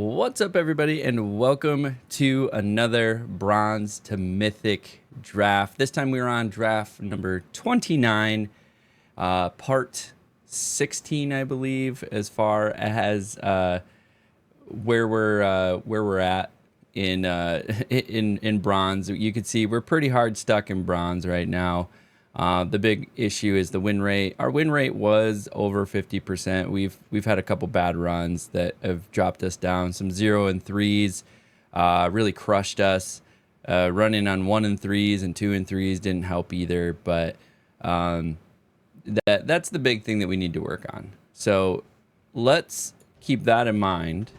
What's up, everybody, and welcome to another Bronze to Mythic draft. This time we were on draft number 29, part 16, I believe, as far as where we're at in in bronze. You can see we're pretty hard stuck in bronze right now. The big issue is the win rate. Our win rate was over 50%. We've had a couple bad runs that have dropped us down. Some 0 and 3s really crushed us. Running on 1 and 3s and 2 and 3s didn't help either. But that's the big thing that we need to work on. So let's keep that in mind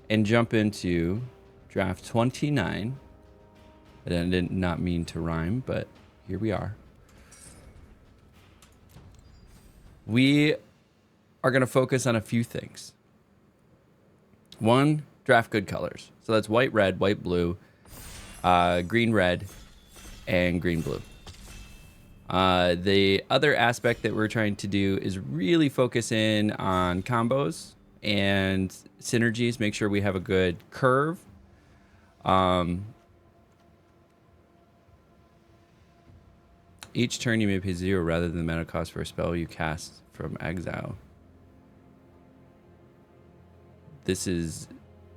and jump into draft 29. I did not mean to rhyme, but here we are. We are going to focus on a few things. One, draft good colors. So that's white, red, white, blue, green, red, and green, blue. The other aspect that we're trying to do is really focus in on combos and synergies. Make sure we have a good curve. Each turn you may pay 0 rather than the mana cost for a spell you cast from exile. This is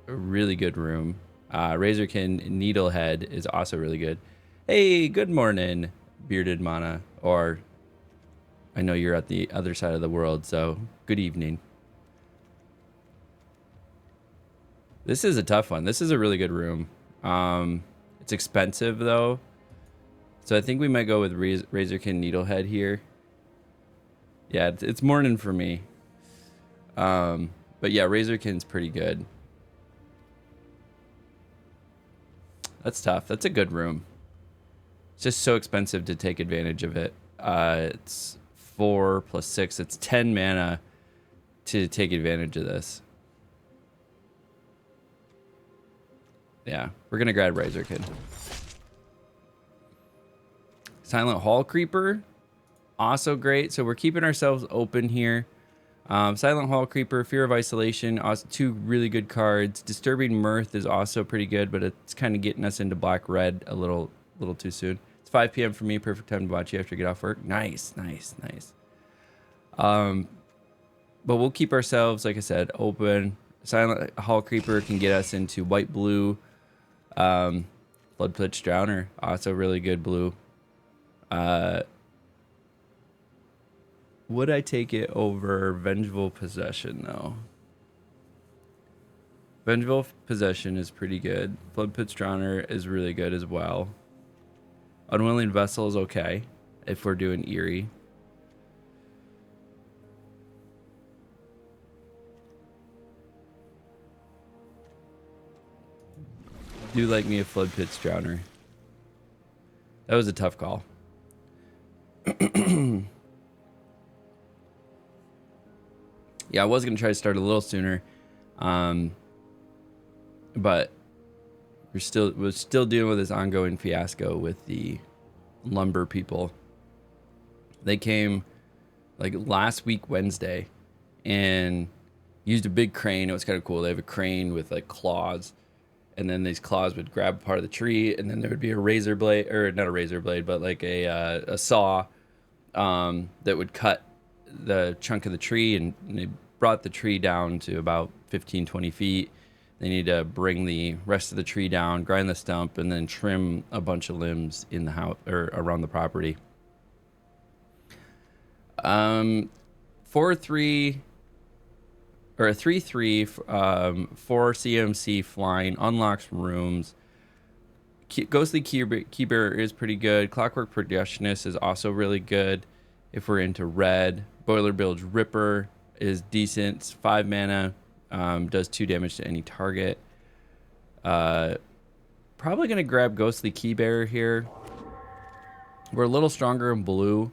a really good room. Razorkin Needlehead is also really good. Hey, good morning, Bearded Mana. Or I know you're at the other side of the world, so good evening. This is a tough one. This is a really good room. It's expensive, though. So I think we might go with Razorkin Needlehead here. Yeah, it's morning for me. But yeah, Razorkin's pretty good. That's tough. That's a good room. It's just so expensive to take advantage of it. It's 4 plus 6. It's 10 mana to take advantage of this. Yeah, we're going to grab Razorkin. Silent Hall Creeper, also great. So we're keeping ourselves open here. Silent Hall Creeper, Fear of Isolation, also 2 really good cards. Disturbing Mirth is also pretty good, but it's kind of getting us into black-red a little too soon. It's 5 p.m. for me, perfect time to watch you after you get off work. Nice. But we'll keep ourselves, like I said, open. Silent Hall Creeper can get us into white-blue. Bloodpitch Drowner, also really good blue. Would I take it over Vengeful Possession, though? Vengeful Possession is pretty good. Bloodpitch Drowner is really good as well. Unwilling Vessel is okay if we're doing Eerie. Do like me a Floodpitch Drowner. That was a tough call. Yeah, I was going to try to start a little sooner. But we're still dealing with this ongoing fiasco with the lumber people. They came like last week Wednesday and used a big crane. It was kind of cool. They have a crane with like claws, and then these claws would grab part of the tree, and then there would be a razor blade, or not a razor blade, but like a saw that would cut the chunk of the tree, and they brought the tree down to about 15-20 feet. They need to bring the rest of the tree down, grind the stump, and then trim a bunch of limbs in the house or around the property. 4-3 or a 3-3 for CMC flying, unlocks rooms. Ghostly Keybearer is pretty good. Clockwork Projectionist is also really good if we're into red. Boiler Bilge Ripper is decent. It's 5 mana. Does 2 damage to any target. Probably going to grab Ghostly Keybearer here. We're a little stronger in blue.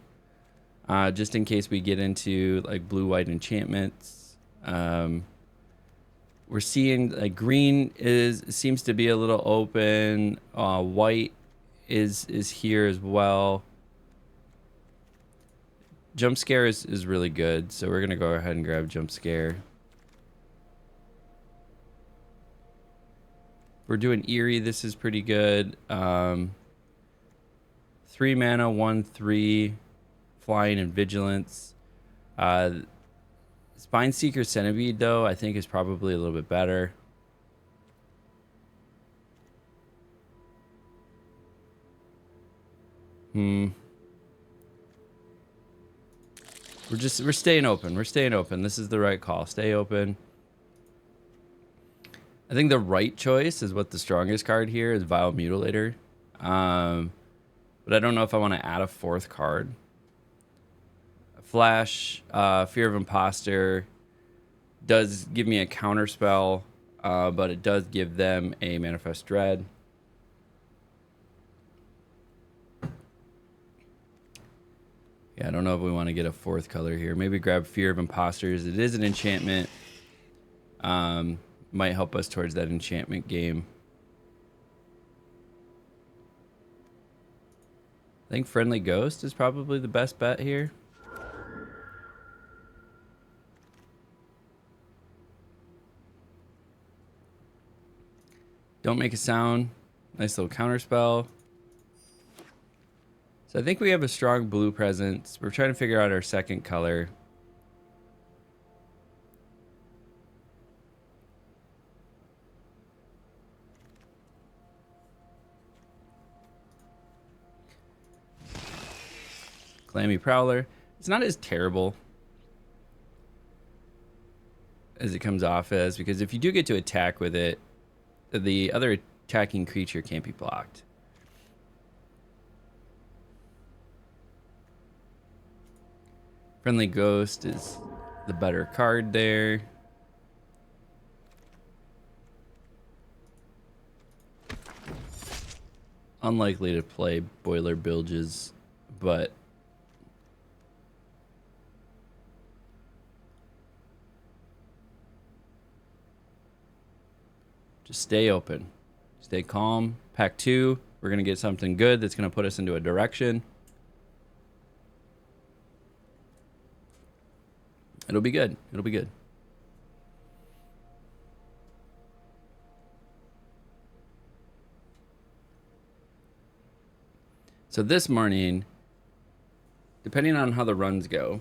Just in case we get into like blue-white enchantments. We're seeing like green seems to be a little open. White is here as well. Jump Scare is really good, so we're gonna go ahead and grab Jump Scare. We're doing Eerie. This is pretty good. 3 mana, 1/3, flying and vigilance. Spineseeker Centipede, though, I think is probably a little bit better. We're staying open. We're staying open. This is the right call. Stay open. I think the right choice is what the strongest card here is, Vile Mutilator. But I don't know if I want to add a 4th card. Flash, Fear of Imposter does give me a counter spell, but it does give them a Manifest Dread. Yeah, I don't know if we want to get a 4th color here. Maybe grab Fear of Imposters. It is an enchantment. Might help us towards that enchantment game. I think Friendly Ghost is probably the best bet here. Don't make a sound. Nice little counter spell. So I think we have a strong blue presence. We're trying to figure out our 2nd color. Clammy Prowler. It's not as terrible as it comes off as, because if you do get to attack with it, the other attacking creature can't be blocked. Friendly Ghost is the better card there. Unlikely to play Boiler Bilges, but just stay open. Stay calm. Pack 2. We're going to get something good that's going to put us into a direction. It'll be good. It'll be good. So this morning, depending on how the runs go,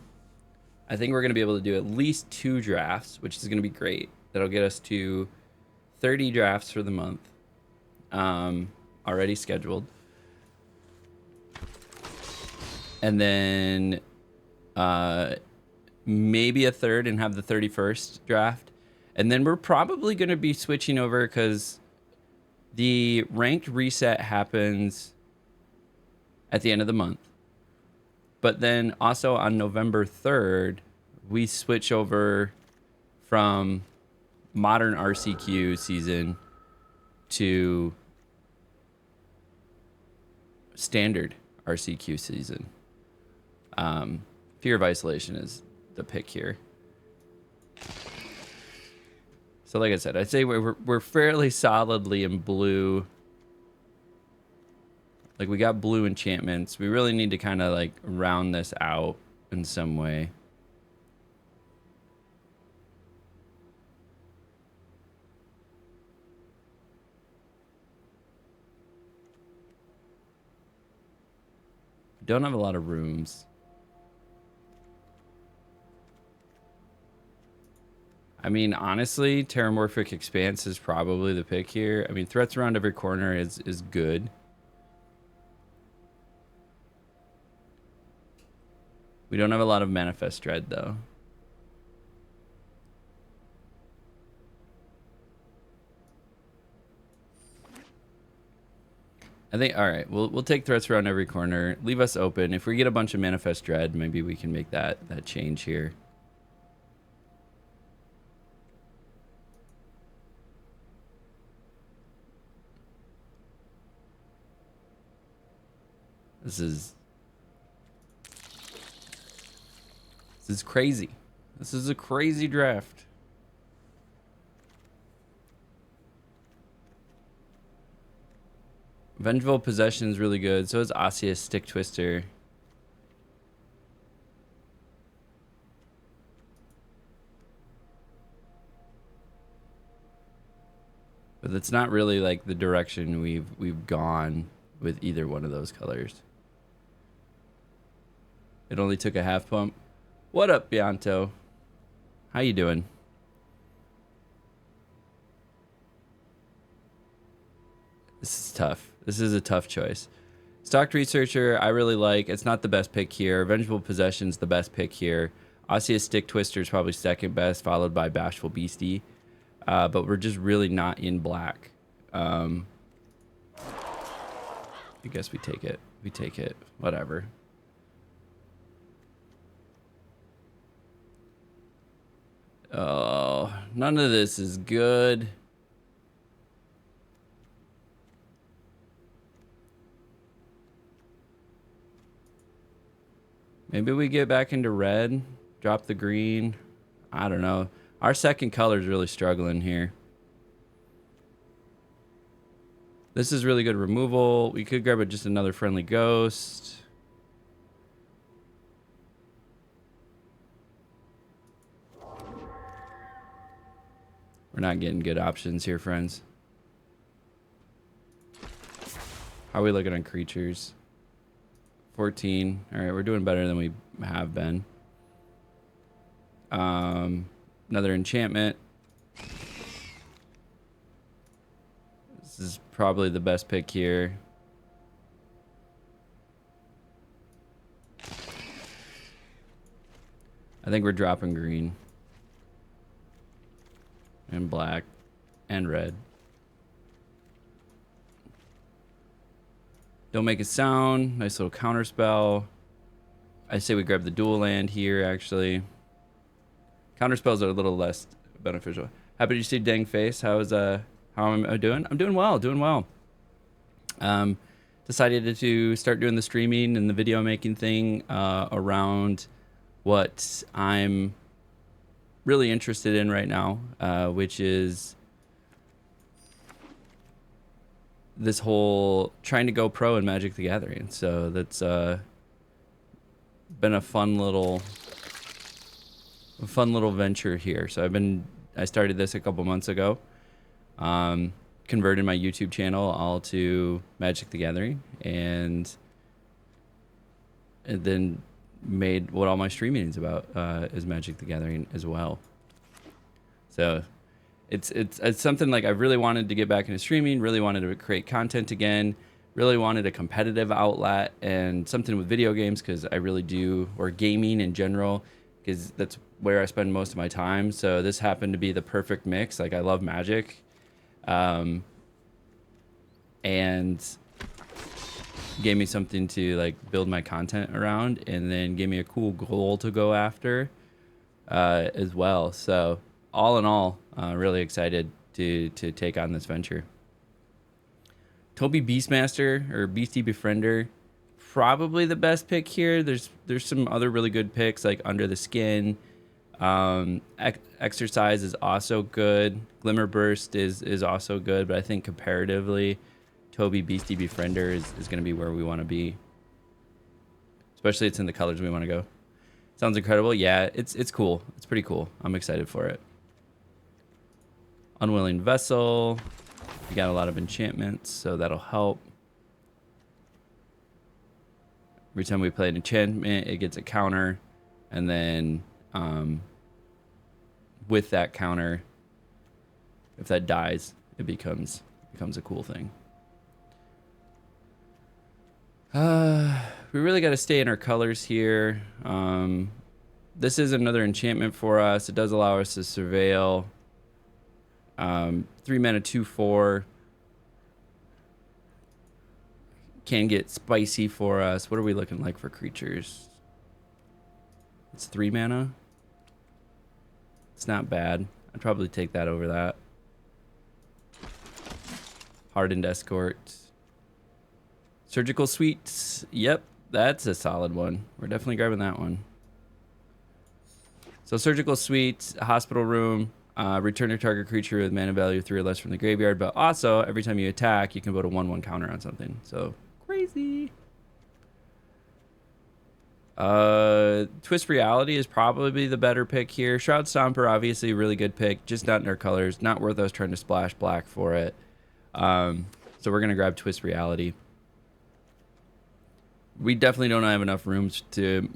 I think we're going to be able to do at least 2 drafts, which is going to be great. That'll get us to 30 drafts for the month, already scheduled. And then maybe a 3rd and have the 31st draft. And then we're probably going to be switching over because the ranked reset happens at the end of the month. But then also on November 3rd, we switch over from modern RCQ season to standard RCQ season. Fear of Isolation is the pick here. So like I said, I'd say we're fairly solidly in blue. Like, we got blue enchantments. We really need to kind of like round this out in some way. Don't have a lot of rooms. I mean, honestly, Terramorphic Expanse is probably the pick here. I mean, threats around every corner is good. We don't have a lot of Manifest Dread, though. I think, all right, we'll take threats around every corner. Leave us open. If we get a bunch of Manifest Dread, maybe we can make that change here. This is crazy. This is a crazy draft. Vengeful Possession is really good. So is Osseous Stick Twister. But it's not really like the direction we've gone with either one of those colors. It only took a half pump. What up, Bianto? How you doing? This is tough. This is a tough choice. Stocked Researcher, I really like. It's not the best pick here. Vengeful Possession's the best pick here. Osseous Stick Twister is probably second best, followed by Bashful Beastie. But we're just really not in black. I guess we take it. We take it. Whatever. Oh, none of this is good. Maybe we get back into red, drop the green. I don't know. Our second color is really struggling here. This is really good removal. We could grab just another friendly ghost. We're not getting good options here, friends. How are we looking on creatures? 14. All right, we're doing better than we have been. Another enchantment. This is probably the best pick here. I think we're dropping green. And black. And red. Don't make a sound. Nice little counter spell. I say we grab the dual land here, actually. Counter spells are a little less beneficial. Happy to see Dang Face. How am I doing? I'm doing well, doing well. Decided to start doing the streaming and the video making thing around what I'm really interested in right now, which is this whole trying to go pro in Magic the Gathering. So that's been a fun little venture here. So I started this a couple months ago. Converted my YouTube channel all to Magic the Gathering, and then made what all my streaming is about, is Magic the Gathering as well. So it's something like I really wanted to get back into streaming, really wanted to create content again, really wanted a competitive outlet and something with video games, because I really do, or gaming in general, because that's where I spend most of my time. So this happened to be the perfect mix. Like, I love Magic, and gave me something to like build my content around, and then gave me a cool goal to go after as well. So all in all, really excited to take on this venture. Toby Beastmaster, or Beastie Befriender, probably the best pick here. There's some other really good picks like Under the Skin. Exercise is also good. Glimmer Burst is also good, but I think comparatively, Toby Beastie Befriender is going to be where we want to be. Especially it's in the colors we want to go. Sounds incredible. Yeah, it's cool. It's pretty cool. I'm excited for it. Unwilling Vessel. We got a lot of enchantments, so that'll help. Every time we play an enchantment, it gets a counter, and then with that counter, if that dies, it becomes a cool thing. We really got to stay in our colors here. This is another enchantment for us. It does allow us to surveil. 3 mana, 2/4. Can get spicy for us. What are we looking like for creatures? It's 3 mana. It's not bad. I'd probably take that over that. Hardened Escort. Surgical Suites. Yep, that's a solid one. We're definitely grabbing that one. So Surgical Suites, Hospital Room. Return your target creature with mana value 3 or less from the graveyard, but also every time you attack, you can put a 1/1 counter on something. So crazy. Twist Reality is probably the better pick here. Shroud Stomper, obviously a really good pick, just not in our colors. Not worth us trying to splash black for it. So we're going to grab Twist Reality. We definitely don't have enough rooms to,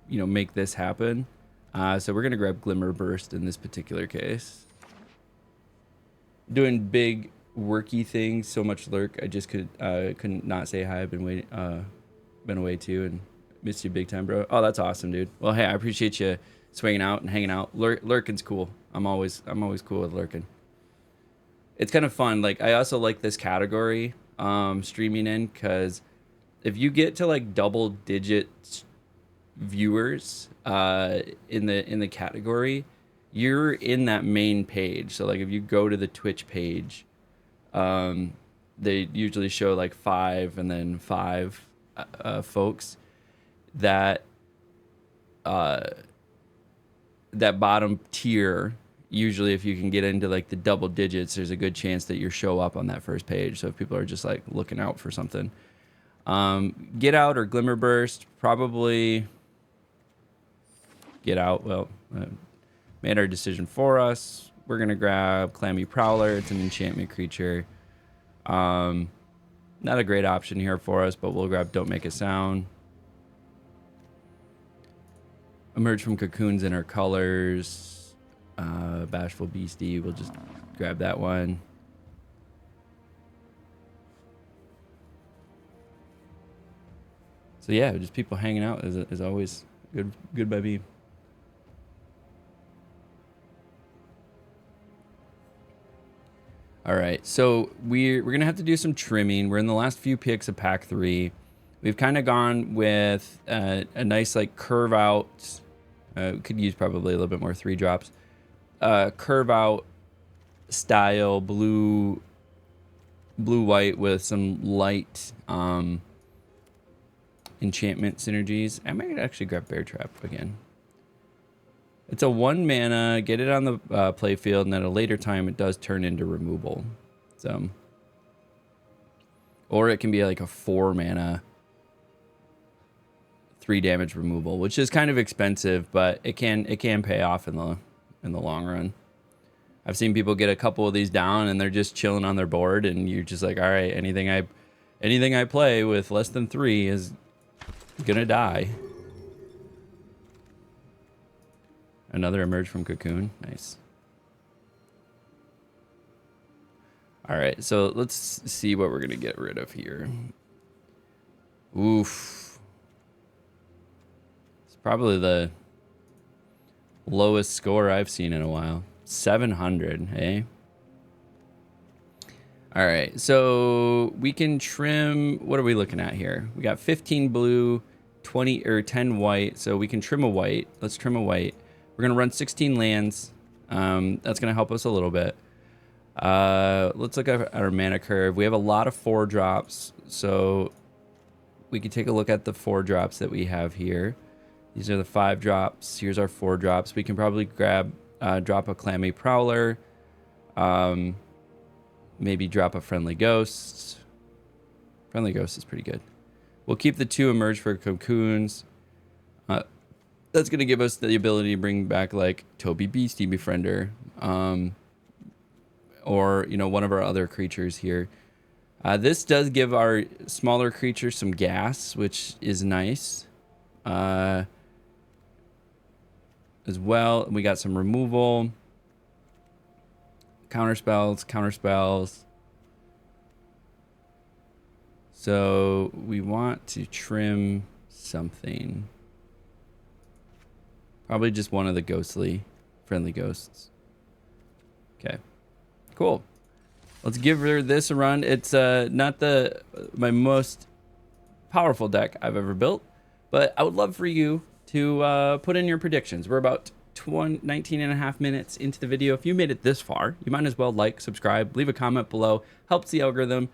you know, make this happen. So we're going to grab Glimmer Burst in this particular case. Doing big worky things, so much lurk. I just couldn't not say hi. I've been waiting, been away too, and missed you big time, bro. Oh, that's awesome, dude. Well, hey, I appreciate you swinging out and hanging out. Lurking's cool. I'm always cool with lurking. It's kind of fun. Like, I also like this category streaming in, because if you get to like double digit viewers in the category, you're in that main page. So like if you go to the Twitch page, they usually show like 5 and then 5 folks that that bottom tier. Usually if you can get into like the double digits, there's a good chance that you show up on that first page. So if people are just like looking out for something, Get Out or Glimmer Burst, probably Get Out. Well, made our decision for us. We're gonna grab Clammy Prowler. It's an enchantment creature. Not a great option here for us, but we'll grab Don't Make a Sound. Emerge from Cocoons in our colors. Bashful Beastie, we'll just grab that one. So yeah, just people hanging out is always good by me. All right, so we're gonna have to do some trimming. We're in the last few picks of pack 3. We've kind of gone with a nice like curve out. Could use probably a little bit more 3 drops. Curve out style blue white with some light enchantment synergies. I might actually grab Bear Trap again. It's a 1 mana, get it on the play field, and at a later time it does turn into removal. So, or it can be like a 4 mana 3 damage removal, which is kind of expensive, but it can pay off in the long run. I've seen people get a couple of these down and they're just chilling on their board, and you're just like, all right, anything I play with less than 3 is gonna die. Another Emerge from Cocoon. Nice. All right, so let's see what we're gonna get rid of here. Oof. It's probably the lowest score I've seen in a while. 700, hey? All right, so we can trim, what are we looking at here? We got 15 blue, 20 or 10 white, so we can trim a white. Let's trim a white. We're gonna run 16 lands. That's gonna help us a little bit. Let's look at our mana curve. We have a lot of 4 drops, so we can take a look at the 4 drops that we have here. These are the 5 drops. Here's our 4 drops. We can probably grab, drop a Clammy Prowler. Maybe drop a Friendly Ghost. Friendly Ghost is pretty good. We'll keep the 2 Emerge for Cocoons. That's going to give us the ability to bring back like Toby Beastie Befriender. Or, you know, one of our other creatures here. This does give our smaller creatures some gas, which is nice. As well, we got some removal. Counterspells. So we want to trim something. Probably just one of the friendly ghosts. Okay, cool. Let's give her this a run. It's not my most powerful deck I've ever built, but I would love for you to put in your predictions. We're about 19 and a half minutes into the video. If you made it this far, you might as well like, subscribe, leave a comment below. Helps the algorithm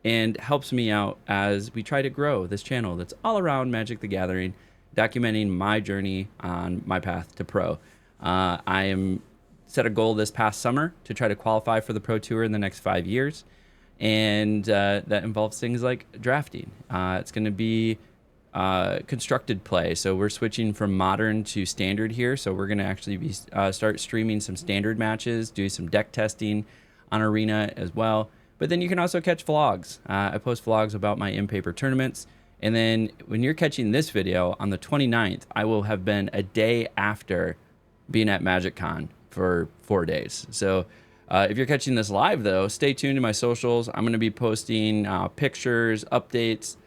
and helps me out as we try to grow this channel that's all around Magic the Gathering, documenting my journey on my path to pro. I am set a goal this past summer to try to qualify for the Pro Tour in the next 5 years, and that involves things like drafting. It's going to be constructed play. So we're switching from modern to standard here. So we're going to actually be start streaming some standard matches, do some deck testing on Arena as well. But then you can also catch vlogs. I post vlogs about my in-paper tournaments. And then when you're catching this video on the 29th, I will have been a day after being at MagicCon for 4 days. So if you're catching this live, though, stay tuned to my socials. I'm going to be posting pictures, updates,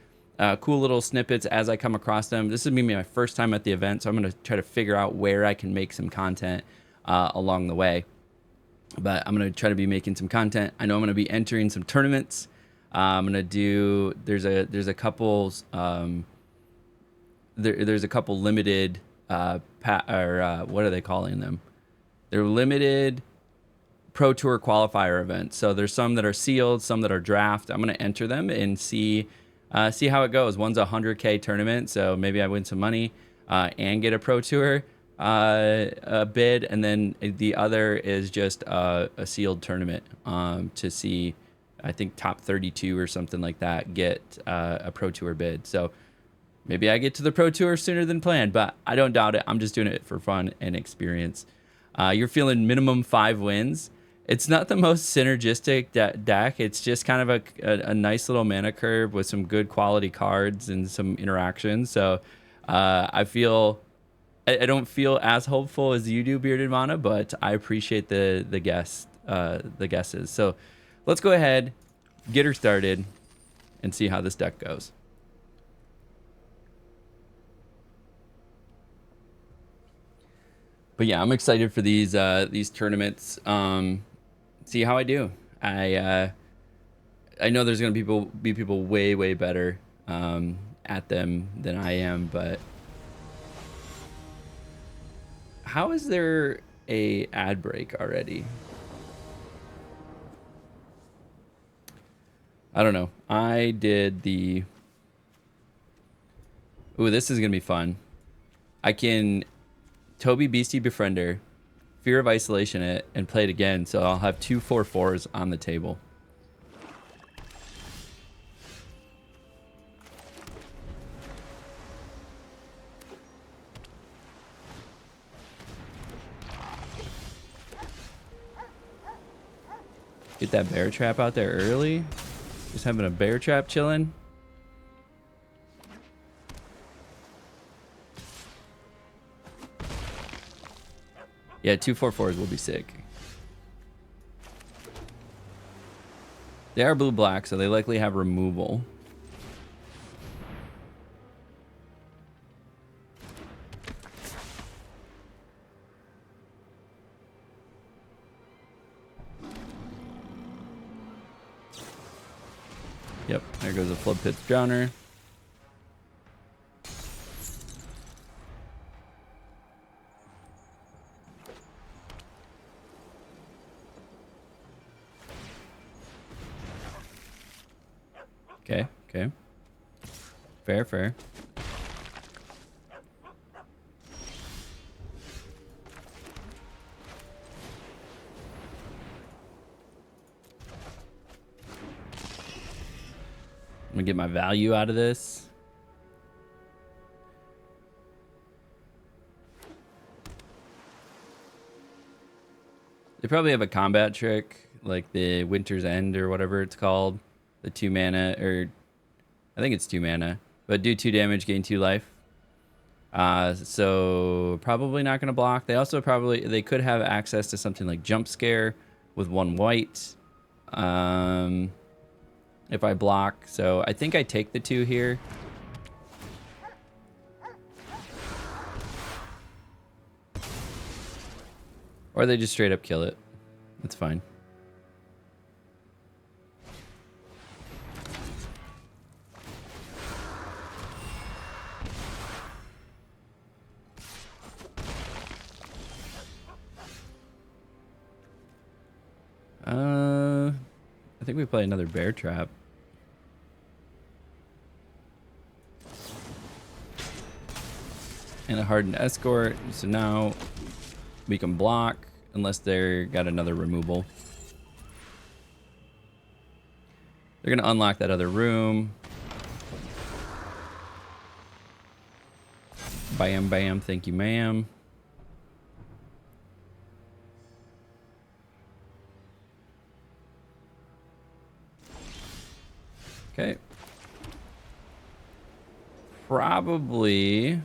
cool little snippets as I come across them. This is going to be my first time at the event, so I'm going to try to figure out where I can make some content along the way. But I'm going to try to be making some content. I know I'm going to be entering some tournaments. I'm going to do, there's a couple, there's a couple limited, what are they calling them? They're limited Pro Tour qualifier events. So there's some that are sealed, some that are draft. I'm going to enter them and see how it goes. One's a 100K tournament, so maybe I win some money and get a Pro Tour bid, and then the other is just a sealed tournament to see, I think, top 32 or something like that get a Pro Tour bid. So maybe I get to the Pro Tour sooner than planned, but I don't doubt it. I'm just doing it for fun and experience. You're feeling minimum 5 wins. It's not the most synergistic deck. It's just kind of a nice little mana curve with some good quality cards and some interaction. So I don't feel as hopeful as you do, Bearded Mana, but I appreciate the guesses. So let's go ahead, get her started, and see how this deck goes. But yeah, I'm excited for these tournaments. See how I do. I know there's gonna be people way better at them than I am, but how is there a ad break already? I don't know. I did the... Ooh, this is gonna be fun. I can Toby Beastie Befriender, Fear of Isolation it, and play it again, so I'll have 2 4/4s on the table. Get that bear trap out there early. Just having a bear trap chilling. Yeah, 2 4/4s will be sick. They are blue-black, so they likely have removal. Yep, there goes a Flood Pits Drowner. Okay. Fair. I'm gonna get my value out of this. They probably have a combat trick, like the Winter's End or whatever it's called. The 2 mana, or I think it's 2 mana, but do 2 damage, gain 2 life. So probably not going to block. They also they could have access to something like Jump Scare with 1 white if I block. So I think I take the 2 here. Or they just straight up kill it. That's fine. I think we play another bear trap. And a hardened escort. So now we can block unless they're got another removal. They're gonna unlock that other room. Bam, bam. Thank you, ma'am. Okay. Probably.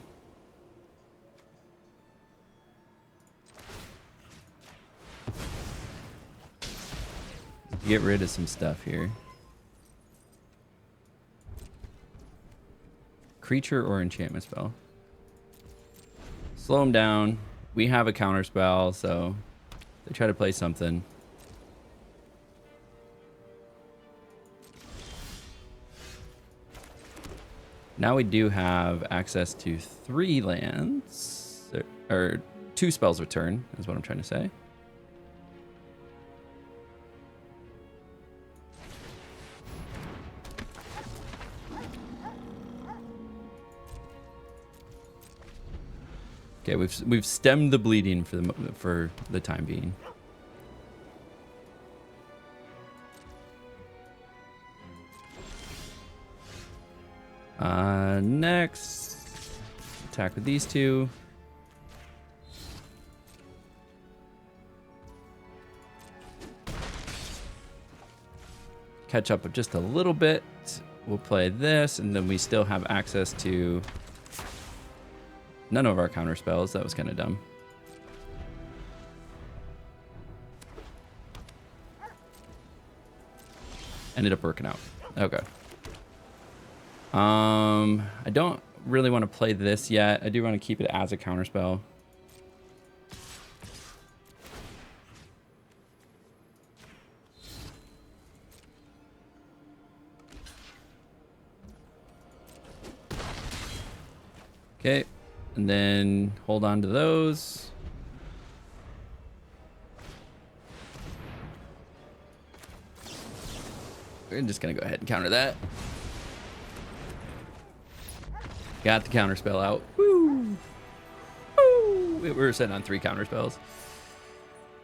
Get rid of some stuff here. Creature or enchantment spell. Slow them down. We have a counter spell, so they try to play something. Now we do have access to 3 lands, or 2 spells a turn, is what I'm trying to say. Okay, we've stemmed the bleeding for the time being. Next, attack with these 2. Catch up just a little bit. We'll play this, and then we still have access to none of our counter spells. That was kind of dumb. Ended up working out. Okay. I don't really want to play this yet. I do want to keep it as a counter spell. Okay, and then hold on to those. We're just gonna go ahead and counter that. Got the counter spell out. Woo! Woo! We were sitting on 3 counter spells.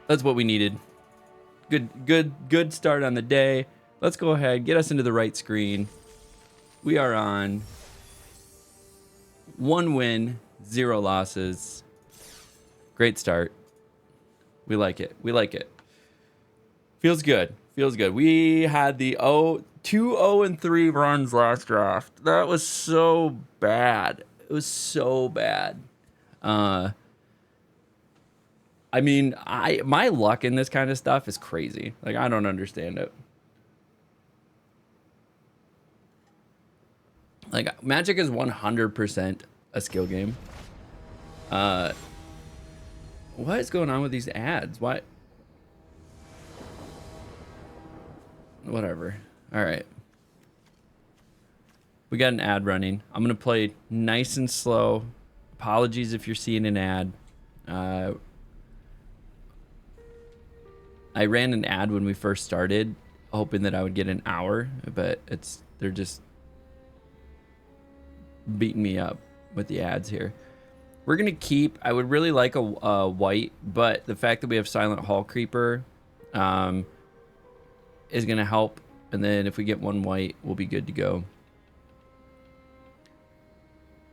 That's what we needed. Good start on the day. Let's go ahead, get us into the right screen. We are on 1 win, 0 losses. Great start. We like it. We like it. Feels good. Feels good. We had the 2-0-3 runs last draft. That was so bad. It was so bad. I mean, my luck in this kind of stuff is crazy. Like, I don't understand it. Like, Magic is 100% a skill game. What is going on with these ads? What? Whatever. All right. We got an ad running. I'm going to play nice and slow. Apologies if you're seeing an ad. I ran an ad when we first started, hoping that I would get an hour, but they're just beating me up with the ads here. We're going to keep, I would really like a white, but the fact that we have Silent Hall Creeper is going to help. And then if we get 1 white, we'll be good to go.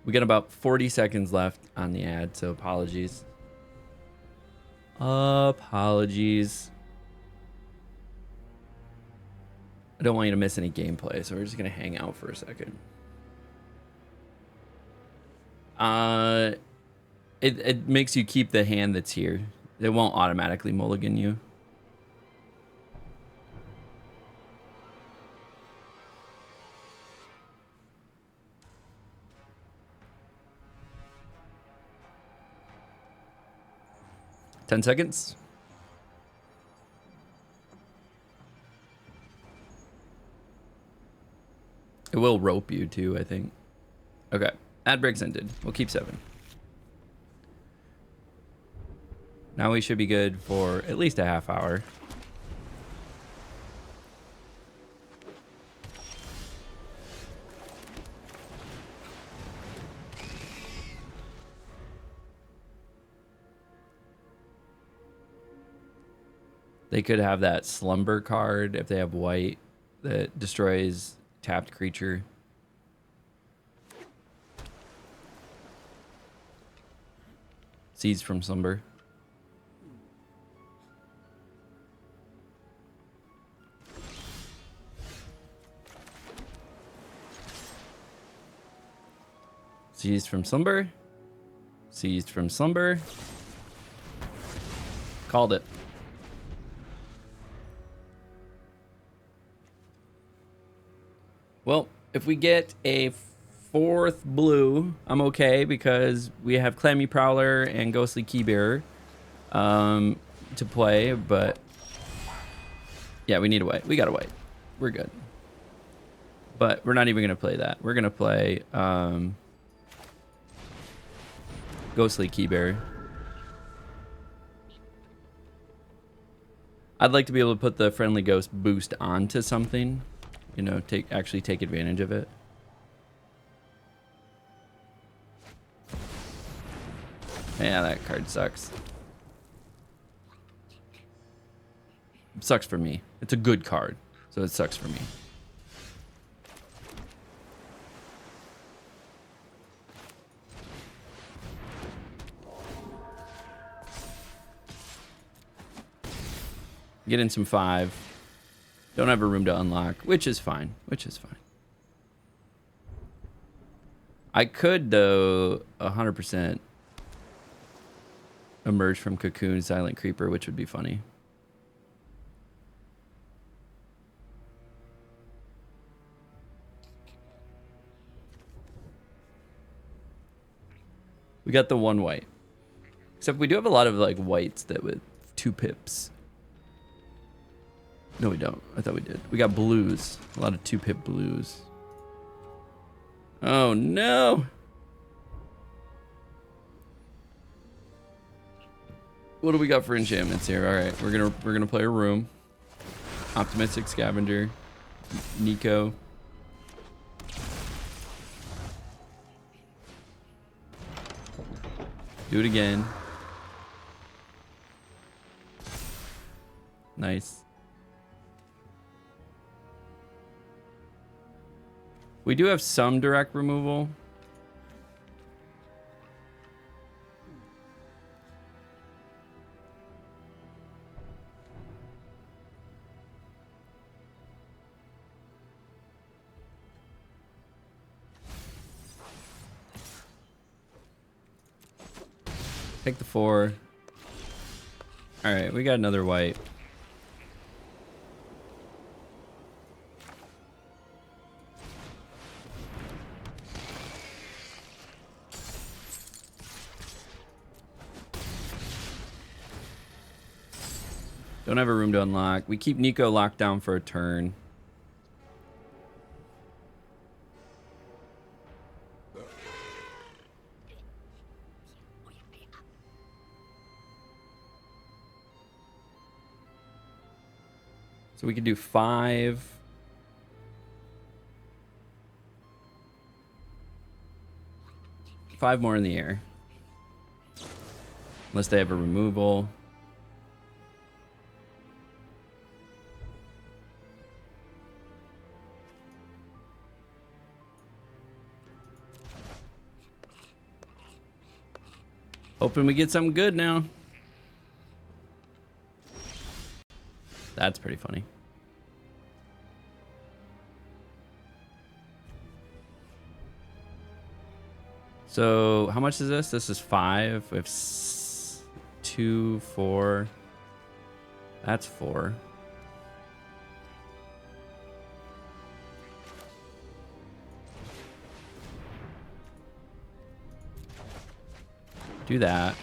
We got about 40 seconds left on the ad, so apologies. Apologies. I don't want you to miss any gameplay, so we're just going to hang out for a second. It makes you keep the hand that's here. It won't automatically mulligan you. Ten seconds. It will rope you too, I think. Okay. Ad breaks ended. We'll keep 7. Now we should be good for at least a half hour. They could have that slumber card if they have white that destroys tapped creature. Seized from Slumber. Seized from Slumber. Seized from Slumber. Called it. Well, if we get a fourth blue, I'm okay because we have Clammy Prowler and Ghostly Keybearer to play, but yeah, we need a white. We got a white. We're good. But we're not even going to play that. We're going to play Ghostly Keybearer. I'd like to be able to put the Friendly Ghost boost onto something. You know, actually take advantage of it. Yeah, that card sucks. It sucks for me. It's a good card, so it sucks for me. Get in some 5. Don't have a room to unlock, which is fine. Which is fine. I could, though, 100% emerge from Cocoon Silent Creeper, which would be funny. We got the 1 white. Except we do have a lot of like whites that with 2 pips. No, we don't. I thought we did. We got blues. A lot of 2-pip blues. Oh no! What do we got for enchantments here? All right, we're gonna play a room. Optimistic Scavenger. Nico. Do it again. Nice. We do have some direct removal. Take the 4. All right, we got another white. Don't have a room to unlock. We keep Nico locked down for a turn. So we could do 5. Five more in the air. Unless they have a removal. Hoping we get something good now. That's pretty funny. So how much is this? This is 5. We have 2, 4. That's 4. Do that.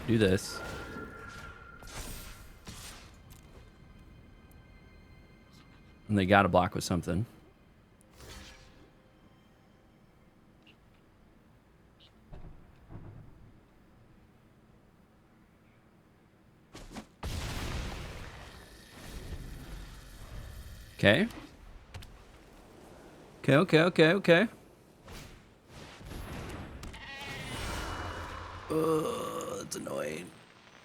Do this. And they gotta block with something. Okay. Okay. Oh, that's annoying.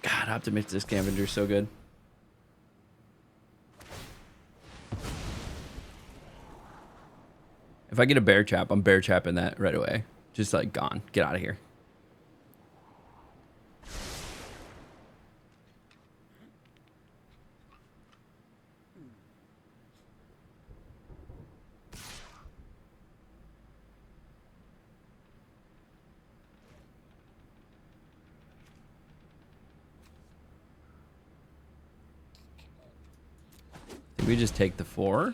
God, Optimistic Scavenger is so good. If I get a bear trap, I'm bear trapping that right away. Just like gone. Get out of here. We just take the 4.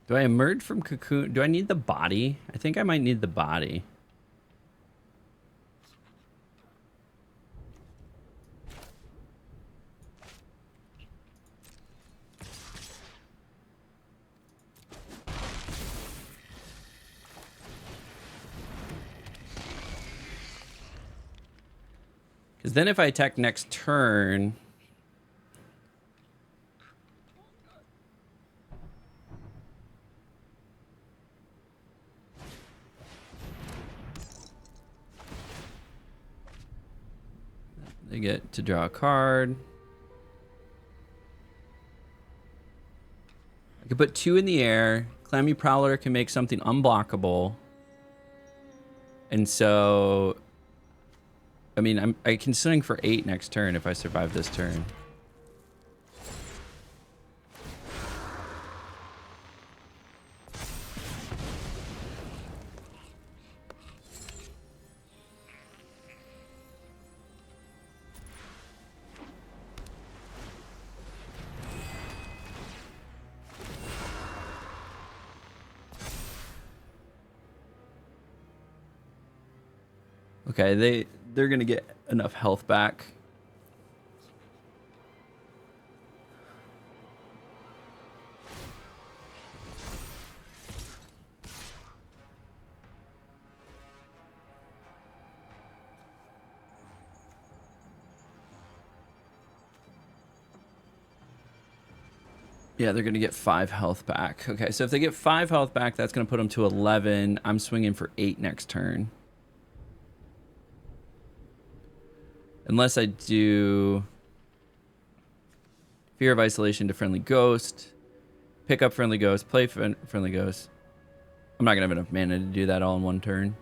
Do I emerge from cocoon? Do I need the body? I think I might need the body. Because then if I attack next turn... They get to draw a card. I could put 2 in the air. Clammy Prowler can make something unblockable. And so... I mean, I can swing for 8 next turn if I survive this turn. Okay, they're gonna get enough health back. Yeah, they're gonna get 5 health back. Okay, so if they get 5 health back, that's gonna put them to 11. I'm swinging for 8 next turn. Unless I do Fear of Isolation to Friendly Ghost, pick up Friendly Ghost, play Friendly Ghost. I'm not going to have enough mana to do that all in one turn.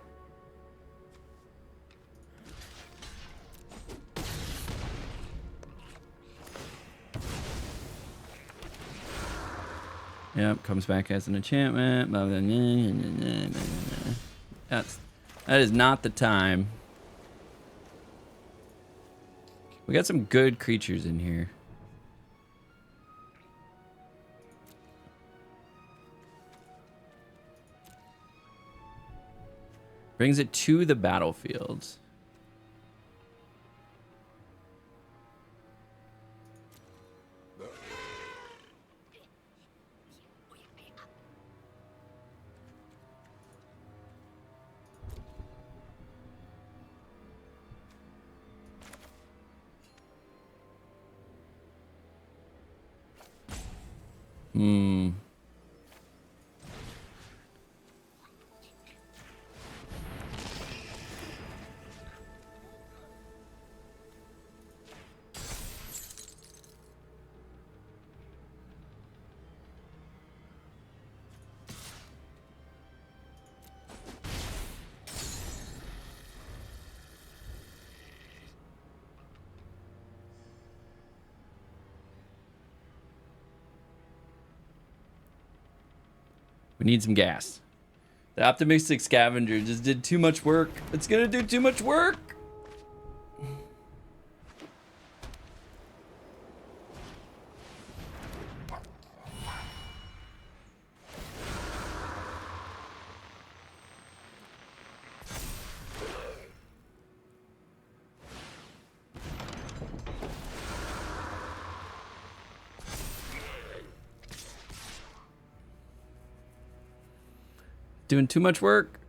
Yep, comes back as an enchantment. That is not the time. We got some good creatures in here. Brings it to the battlefield. We need some gas. The optimistic scavenger just did too much work. It's gonna do too much work. Doing too much work.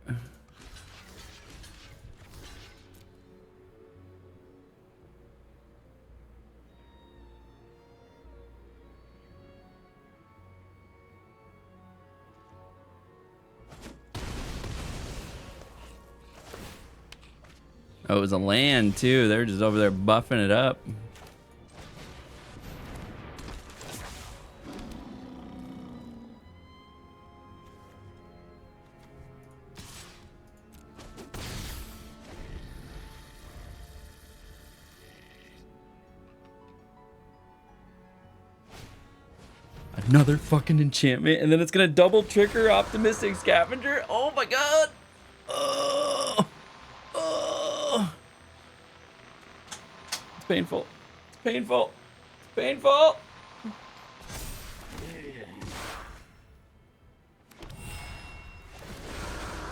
Oh, it was a land too. They're just over there buffing it up. Another fucking enchantment, and then it's gonna double trigger optimistic scavenger. Oh my god! Oh. painful. It's painful. It's painful.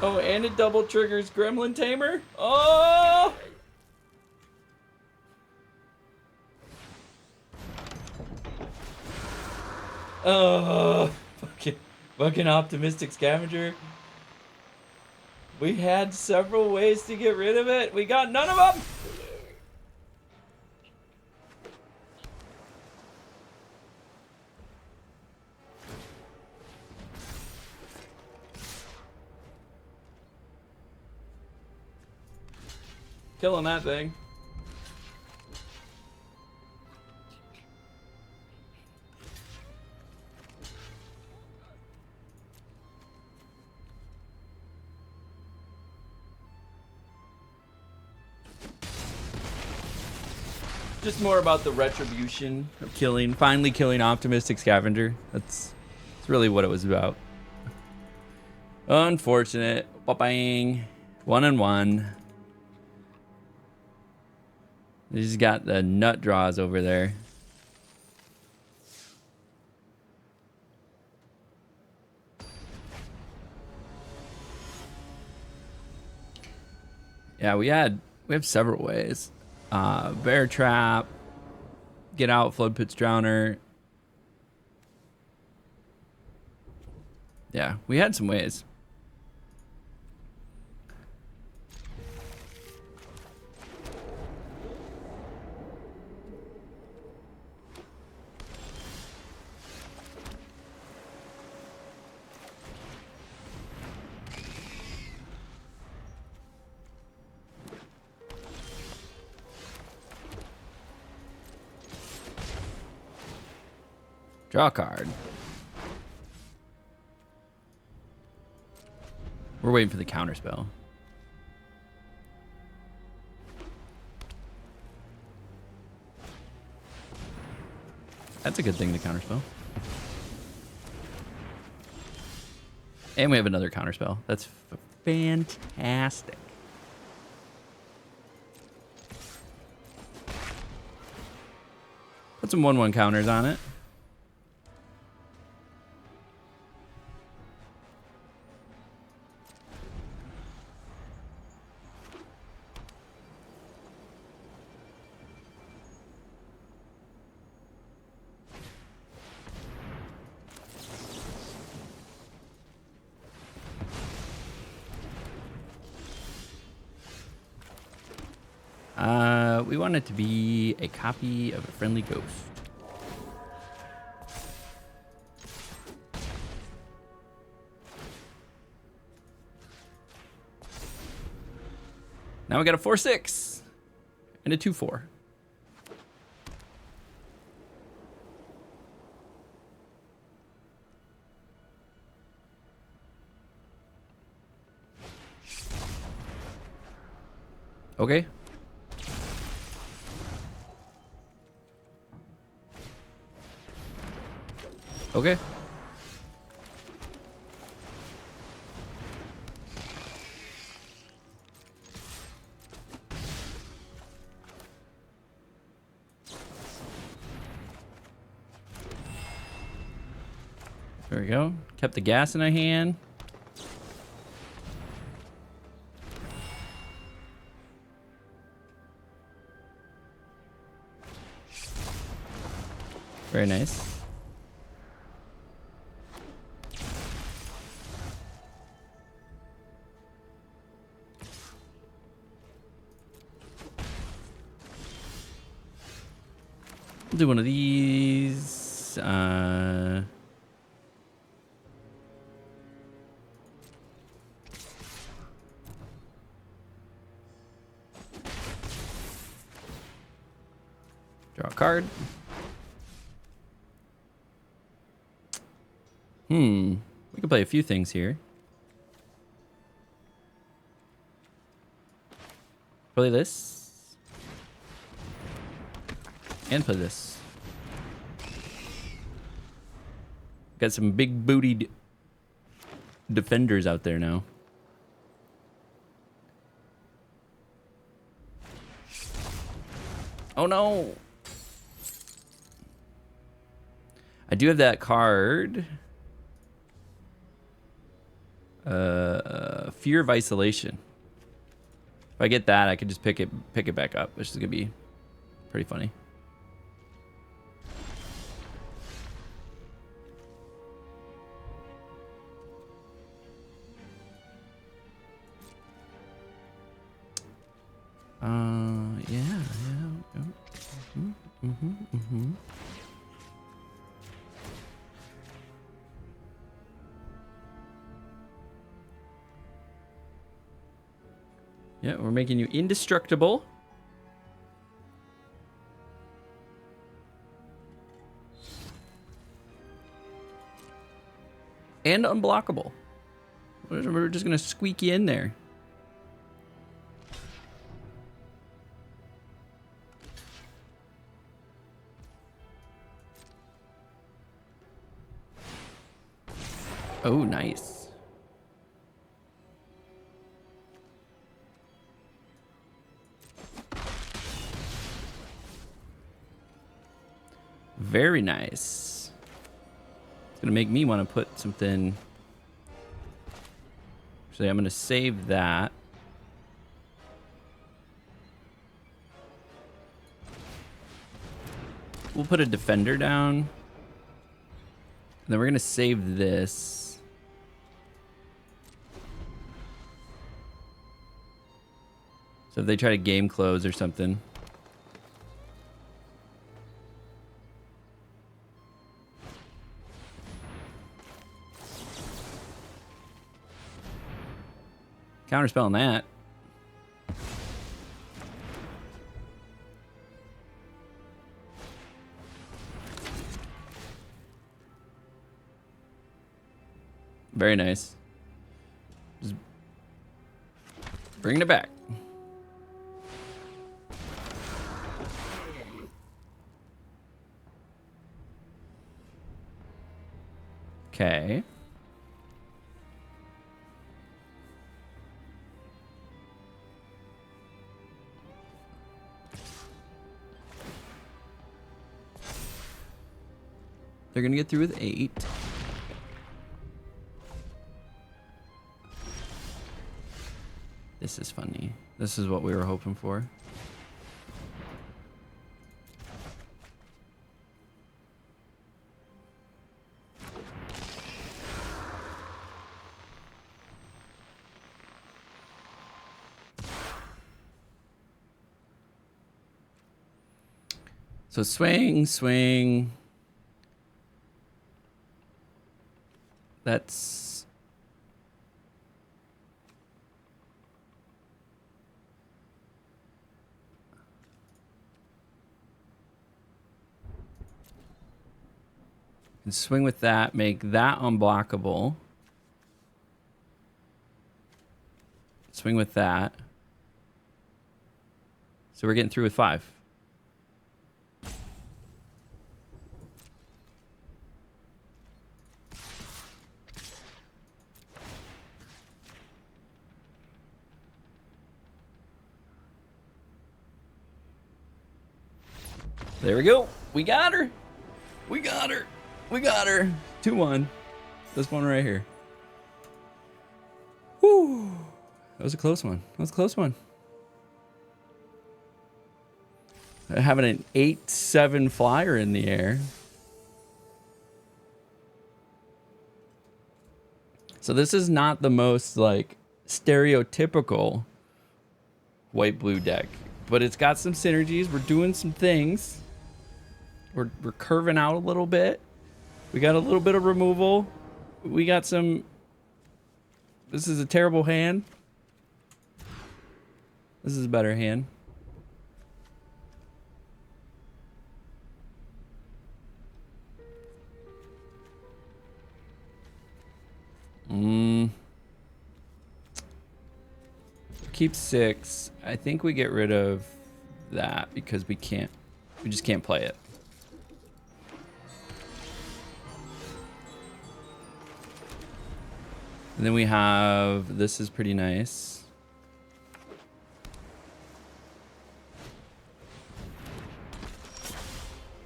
Oh, and it double triggers Gremlin Tamer. Oh! Oh, fucking optimistic scavenger. We had several ways to get rid of it. We got none of them. Killing that thing. Just more about the retribution of finally killing optimistic scavenger. That's really what it was about. Unfortunate. Bang. 1-1. He's got the nut draws over there. Yeah, we have several ways. Bear trap, get out, flood pits drowner. Yeah, we had some ways. Draw a card. We're waiting for the counter spell. That's a good thing to counter spell. And we have another counter spell. That's fantastic. Put some 1/1 counters on it. We want it to be a copy of a friendly ghost. Now we got a 4/6 and a 2/4. Okay. Okay. There we go. Kept the gas in our hand. Very nice. I'll do one of these. Draw a card. We could play a few things here. Play this. And play this. Got some big bootied defenders out there now. Oh no! I do have that card. Fear of Isolation. If I get that, I could just pick it back up, which is gonna be pretty funny. Yeah. Yeah, we're making you indestructible. And unblockable. We're just gonna squeak you in there. Oh, nice. Very nice. It's gonna make me want to put something. Actually, I'm gonna save that. We'll put a defender down. And then we're gonna save this. So if they try to game close or something. Counterspelling that. Very nice. Just bringing it back. Okay. They're gonna get through with 8. This is funny. This is what we were hoping for. So swing, swing. That's... And swing with that, make that unblockable. Swing with that. So we're getting through with 5. There we go. We got her. We got her. We got her. 2-1. This one right here. Whew. That was a close one. That was a close one. Having an 8-7 flyer in the air. So this is not the most like stereotypical white-blue deck, but it's got some synergies. We're doing some things. We're curving out a little bit. We got a little bit of removal. We got some... This is a terrible hand. This is a better hand. Keep 6. I think we get rid of that because we just can't play it. And then we have, this is pretty nice.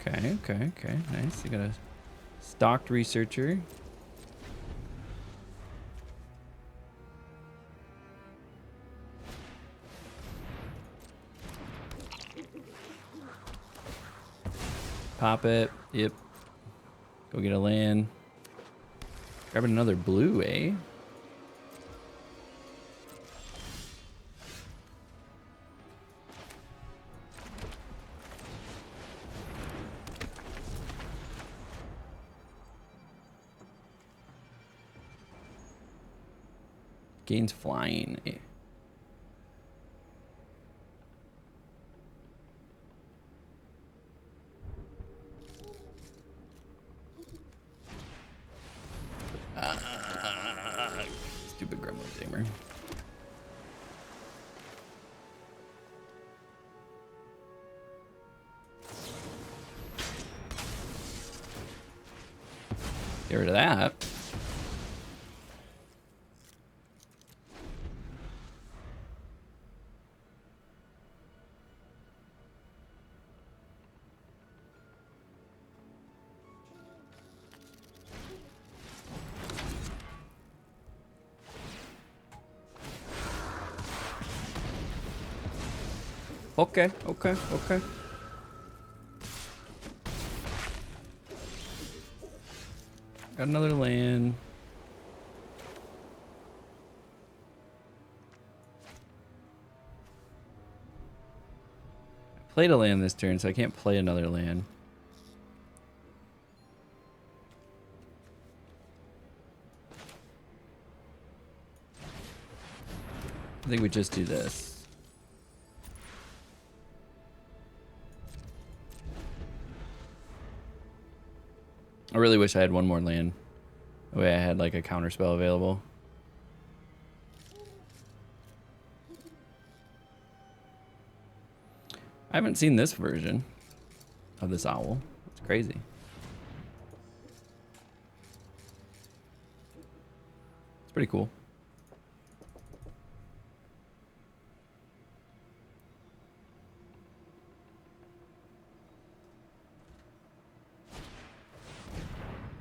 Okay, okay, okay. Nice. You got a stocked researcher. Pop it. Yep. Go get a land. Grabbing another blue, eh? Gains flying. Eh? Stupid gremlin tamer. Get rid of that. Okay, okay, okay. Got another land. I played a land this turn, so I can't play another land. I think we just do this. I really wish I had one more land. That way I had like a counter spell available. I haven't seen this version of this owl. It's crazy. It's pretty cool.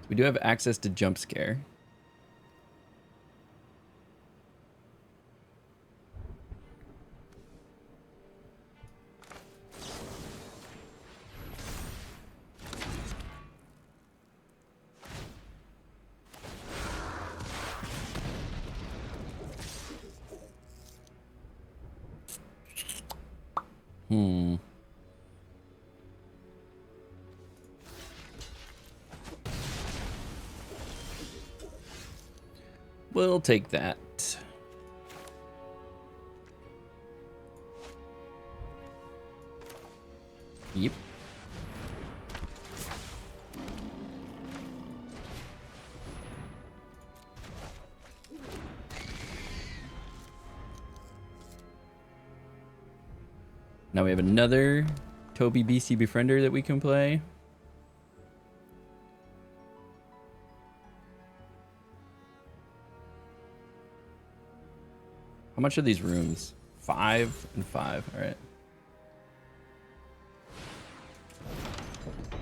We do have access to jump scare. We'll take that. Yep. Now we have another Toby BC Befriender that we can play. How much are these rooms? 5 and 5. All right.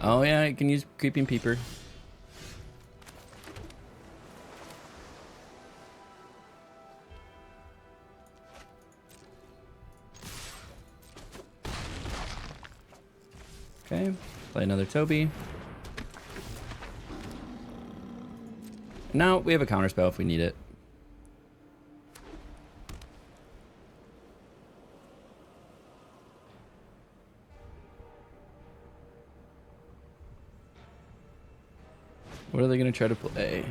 Oh yeah, I can use Creeping Peeper. Okay, play another Toby. Now we have a counter spell if we need it. What are they going to try to play?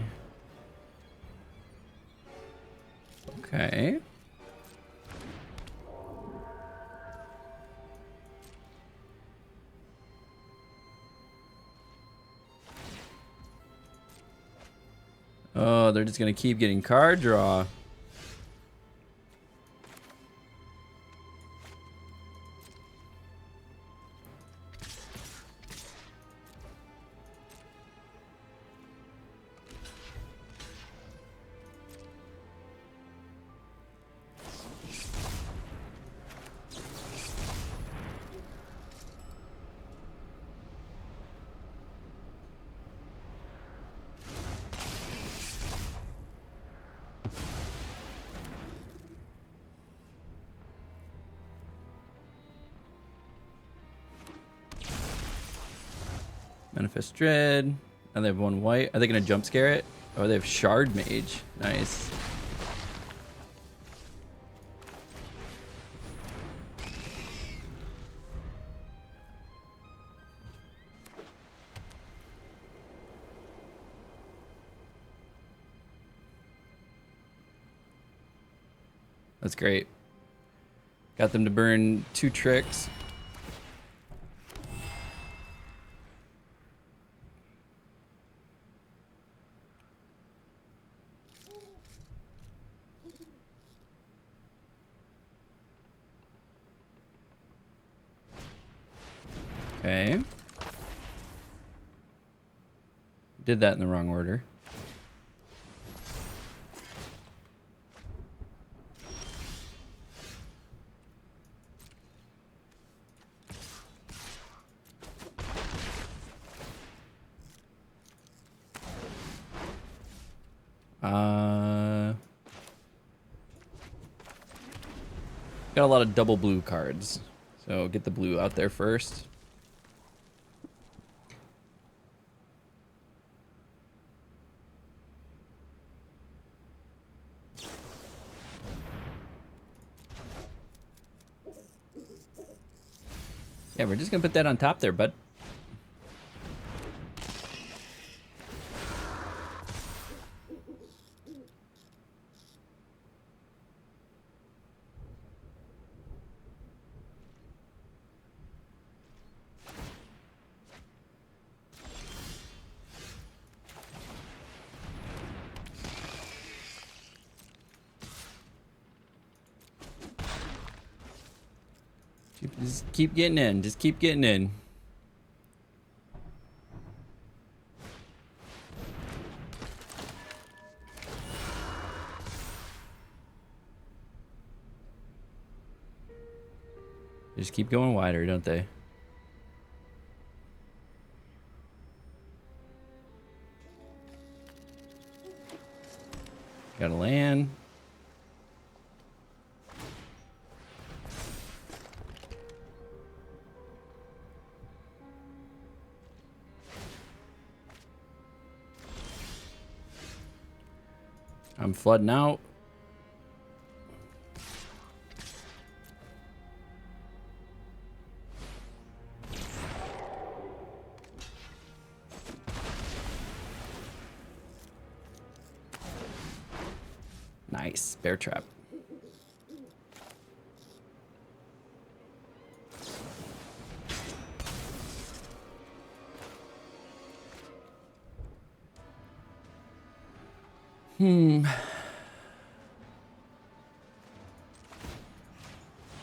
Okay. Oh, they're just going to keep getting card draw. Manifest Dread. Now they have 1 white. Are they going to jump scare it? Oh, they have Shard Mage. Nice. That's great. Got them to burn 2 tricks. Okay. Did that in the wrong order. Got a lot of double blue cards. So get the blue out there first. Yeah, we're just gonna put that on top there, bud. Just keep getting in. Just keep getting in. They just keep going wider, don't they? Got a land. I'm flooding out. Nice. Bear trap. I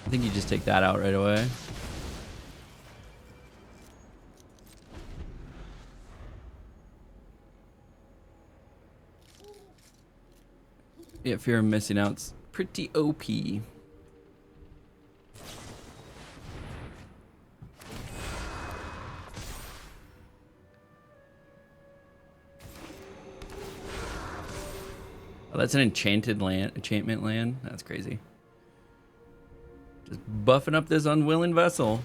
think you just take that out right away. Yeah, fear of missing out's pretty OP. Oh, that's an enchanted land, enchantment land. That's crazy. Just buffing up this unwilling vessel.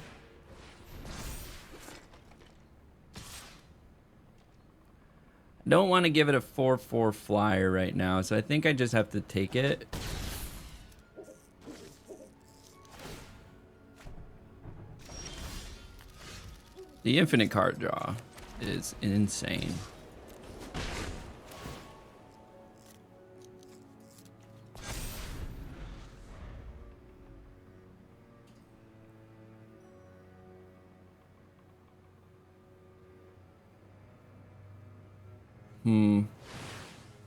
Don't want to give it a 4/4 flyer right now, so I think I just have to take it. The infinite card draw is insane.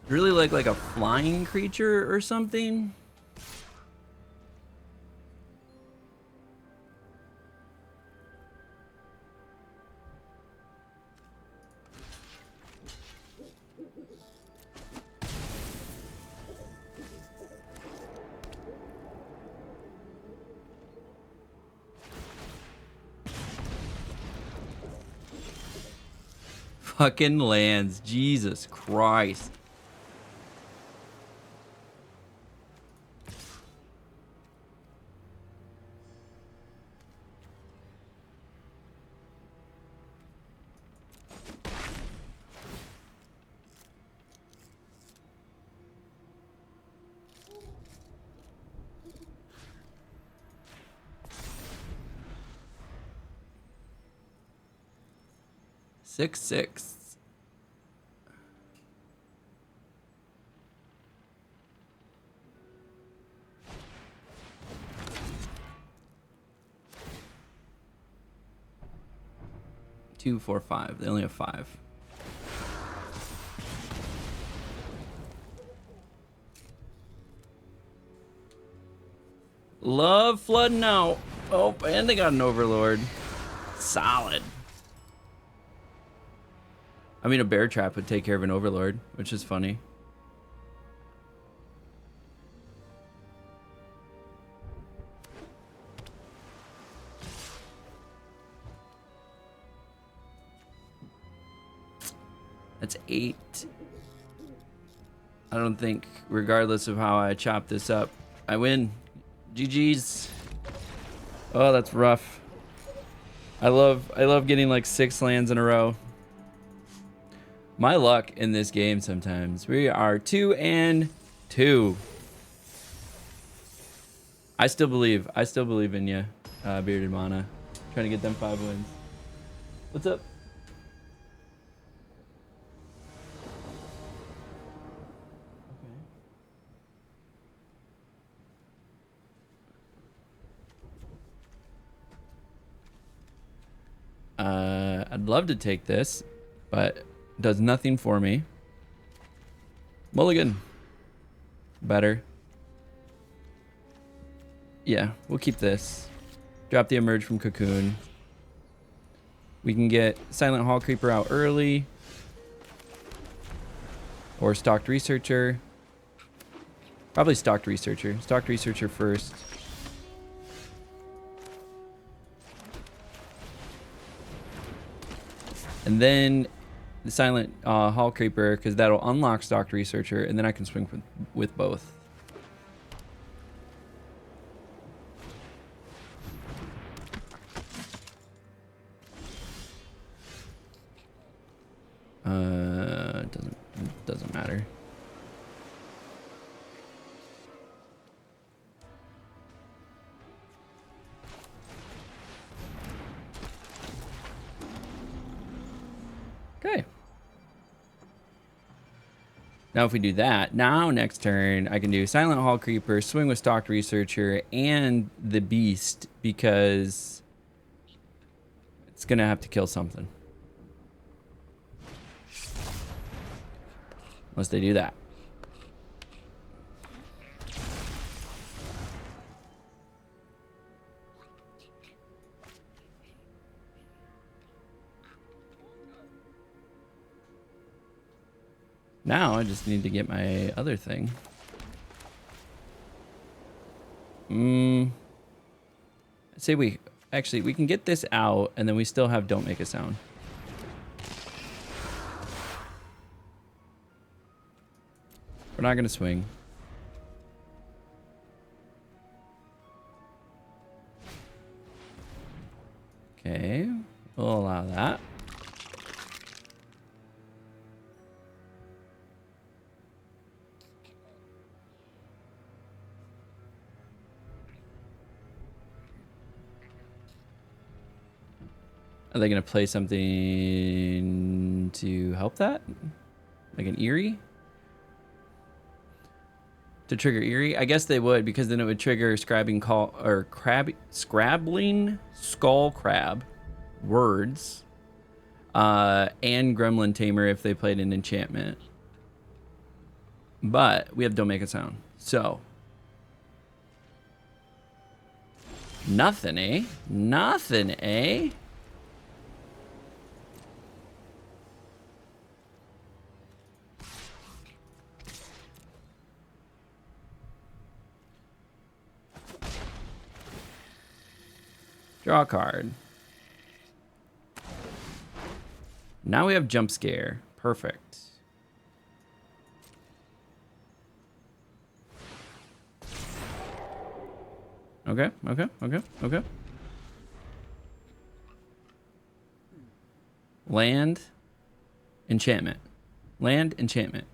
Really like a flying creature or something. Fucking lands, Jesus Christ. 6/6. Two, 4, 5. They only have 5. Love flooding out. Oh, and they got an Overlord. Solid. I mean, a bear trap would take care of an Overlord, which is funny. That's 8. I don't think, regardless of how I chop this up, I win. GG's. Oh, that's rough. I love getting like 6 lands in a row. My luck in this game sometimes. We are 2-2. I still believe in you, Bearded Mana. Trying to get them 5 wins. What's up? I'd love to take this, but it does nothing for me. Mulligan. Better. Yeah, we'll keep this. Drop the Emerge from Cocoon. We can get Silent Hall Creeper out early. Or Stalked Researcher. Probably Stalked Researcher. Stalked Researcher first. And then the Silent Hall Creeper, because that'll unlock Stalked Researcher, and then I can swing with both. Doesn't matter. Okay. Now if we do that, now next turn I can do Silent Hall Creeper, swing with Stalked Researcher, and the Beast, because it's gonna have to kill something. Unless they do that. Now I just need to get my other thing. I'd say we can get this out, and then we still have Don't Make a Sound. We're not gonna swing. Okay, we'll allow that. Are they gonna play something to help that? Like an Eerie? To trigger Eerie? I guess they would, because then it would trigger Scrabbling Skull Crab words, and Gremlin Tamer if they played an enchantment. But we have Don't Make a Sound, so nothing, eh? Nothing, eh? Draw a card. Now we have Jump Scare. Perfect. Okay. Land, enchantment. Land, enchantment.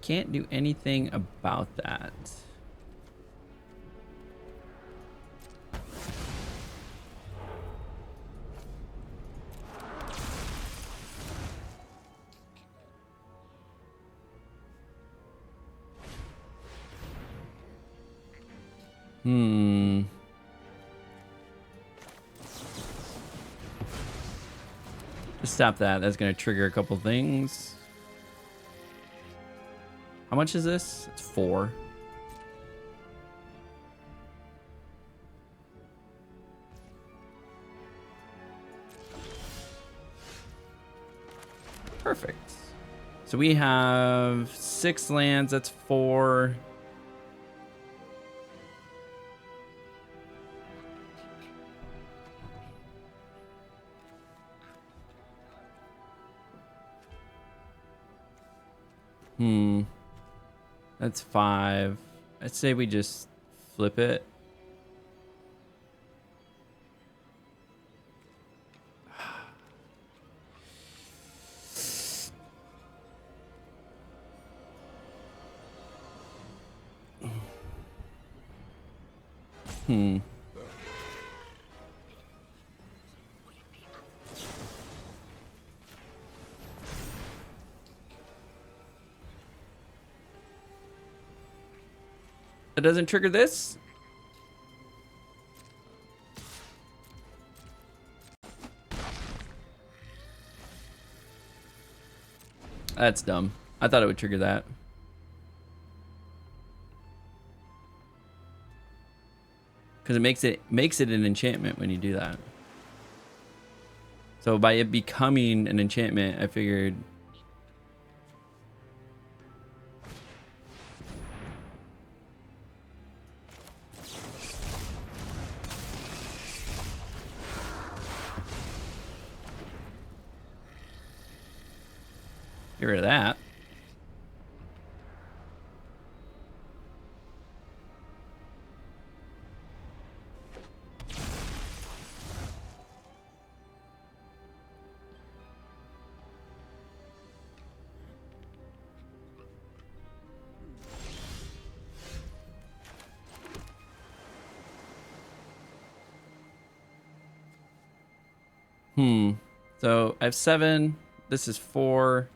Can't do anything about that. Hmm. Just stop that. That's going to trigger a couple things. How much is this? It's 4. Perfect. So we have 6 lands. That's 4. That's 5. I'd say we just flip it. It doesn't trigger this? That's dumb. I thought it would trigger that. Because it makes it an enchantment when you do that. So by it becoming an enchantment, I figured. Get rid of that. So I have 7. This is 4.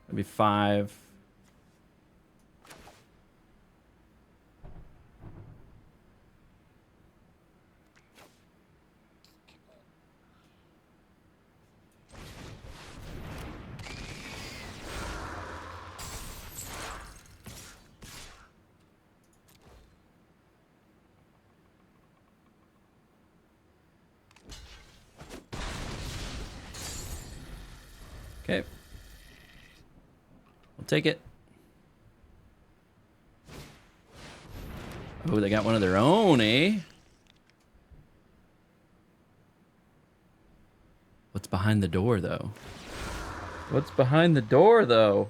That'd be 5. Okay. We'll take it. Oh, they got one of their own, eh? What's behind the door, though? What's behind the door, though?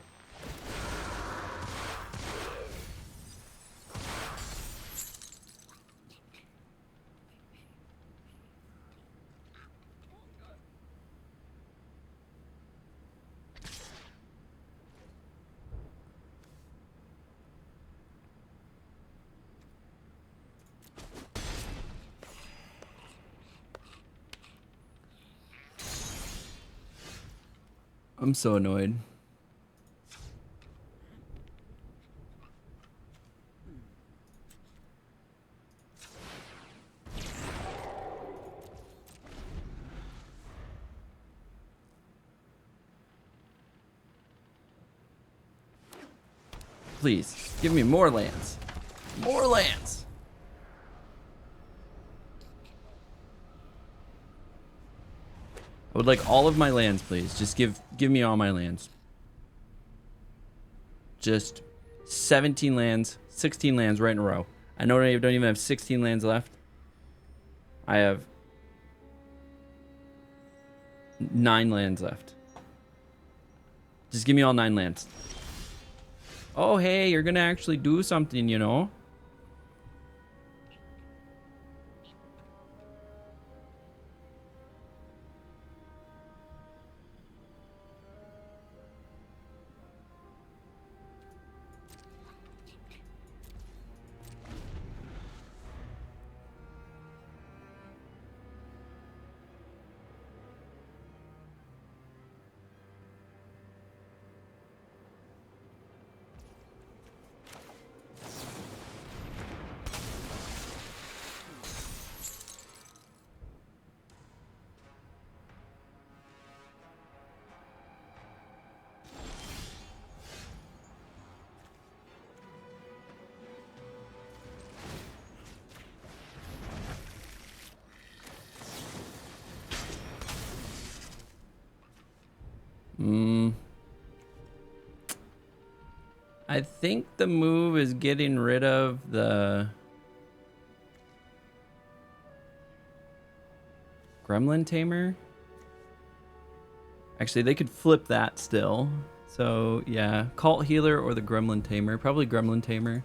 I'm so annoyed. Please, give me more lands. More lands. I would like all of my lands, please. Just give me all my lands. Just 17 lands, 16 lands right in a row. I know I don't even have 16 lands left. I have 9 lands left. Just give me all 9 lands. Oh, hey, you're gonna actually do something, you know? I think the move is getting rid of the Gremlin Tamer. Actually, they could flip that still. So, yeah. Cult Healer or the Gremlin Tamer. Probably Gremlin Tamer.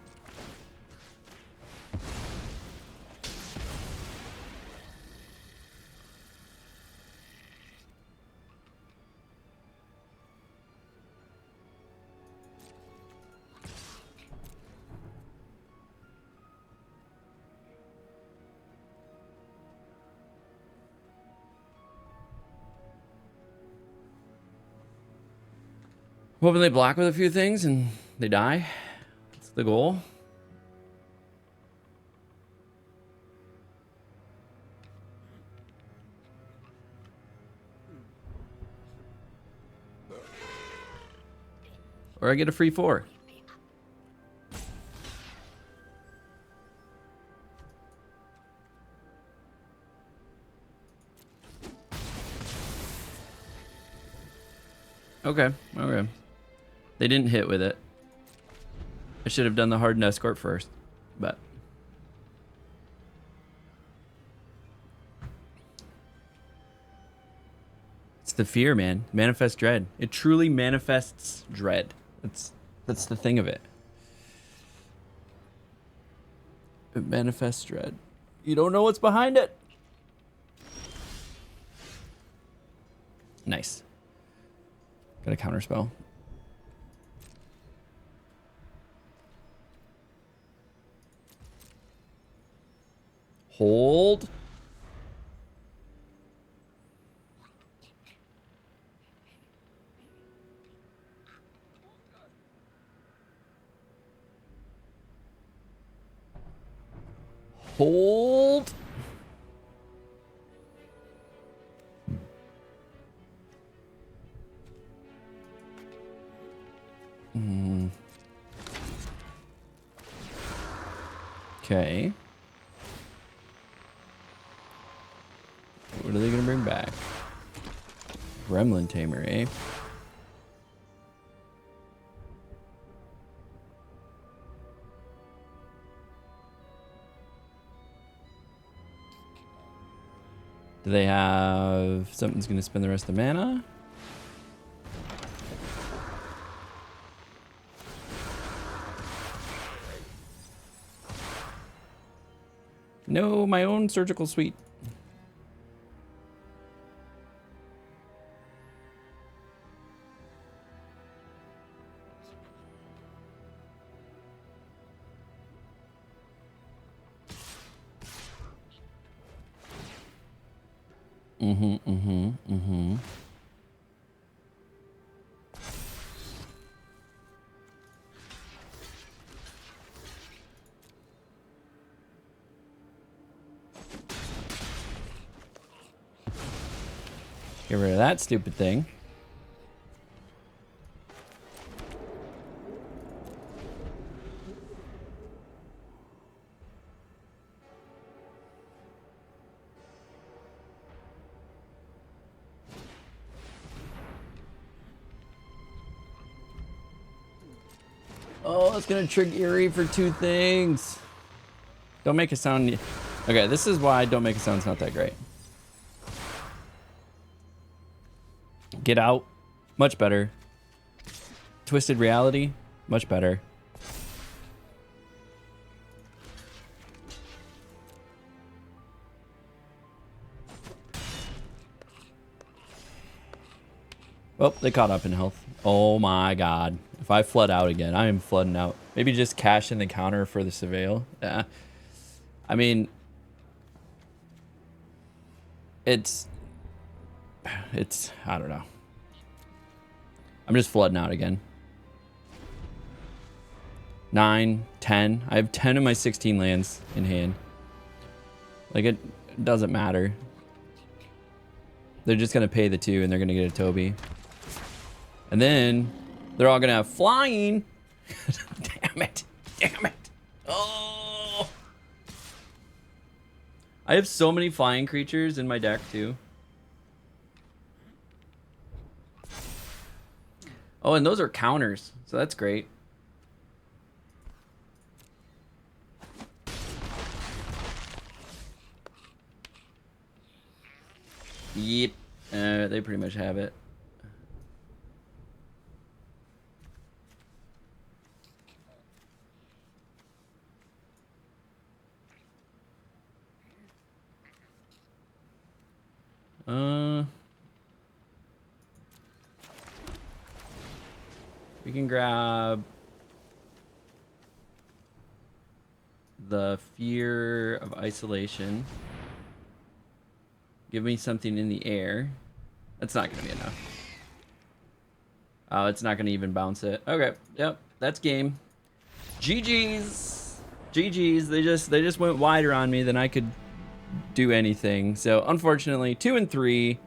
Hoping they block with a few things and they die. That's the goal. Or I get a free 4. Okay, okay. They didn't hit with it. I should have done the hardened escort first, but it's the fear, man. Manifest dread. It truly manifests dread. That's the thing of it. It manifests dread. You don't know what's behind it. Nice. Got a counter spell. Hold. Hold. Okay. What are they gonna bring back? Gremlin Tamer, eh? Do they have something's gonna spend the rest of the mana? No, my own surgical suite. Get rid of that stupid thing. Oh, it's gonna trick Eerie for 2 things. Don't make a sound. Okay, this is why Don't Make a Sound's not that great. Get Out, much better. Twisted Reality, much better. Oh, they caught up in health. Oh my god. If I flood out again, I am flooding out. Maybe just cash in the counter for the Surveil. Yeah. I mean, it's, I don't know. I'm just flooding out again. 9, 10. I have 10 of my 16 lands in hand. Like, it doesn't matter. They're just going to pay the 2 and they're going to get a Toby. And then they're all going to have flying. Damn it. Damn it. Oh. I have so many flying creatures in my deck, too. Oh, and those are counters, so that's great. Yep. They pretty much have it. We can grab the Fear of Isolation. Give me something in the air. That's not going to be enough. Oh, it's not going to even bounce it. Okay, yep, that's game. GG's. GG's. They just went wider on me than I could do anything. So unfortunately, 2 and 3,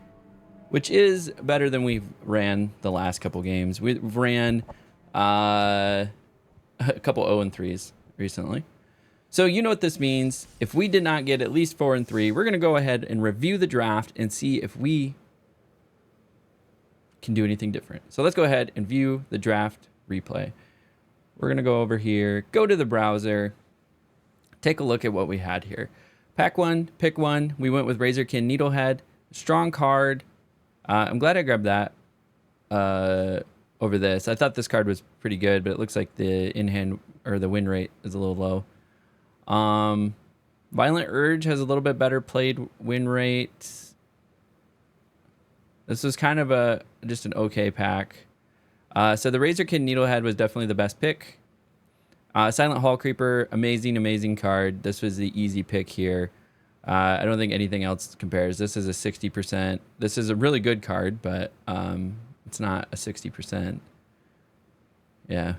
which is better than we've ran the last couple games. We've ran a couple 0 and 3s recently. So you know what this means. If we did not get at least 4 and 3, we're going to go ahead and review the draft and see if we can do anything different. So let's go ahead and view the draft replay. We're going to go over here, go to the browser, take a look at what we had here. Pack 1, pick 1. We went with Razorkin Needlehead. Strong card. I'm glad I grabbed that over this. I thought this card was pretty good, but it looks like the in-hand or the win rate is a little low. Violent Urge has a little bit better played win rate. This was kind of just an okay pack. So the Razorkin Needlehead was definitely the best pick. Silent Hall Creeper, amazing card. This was the easy pick here. I don't think anything else compares. This is a 60%. This is a really good card, but it's not a 60%. Yeah.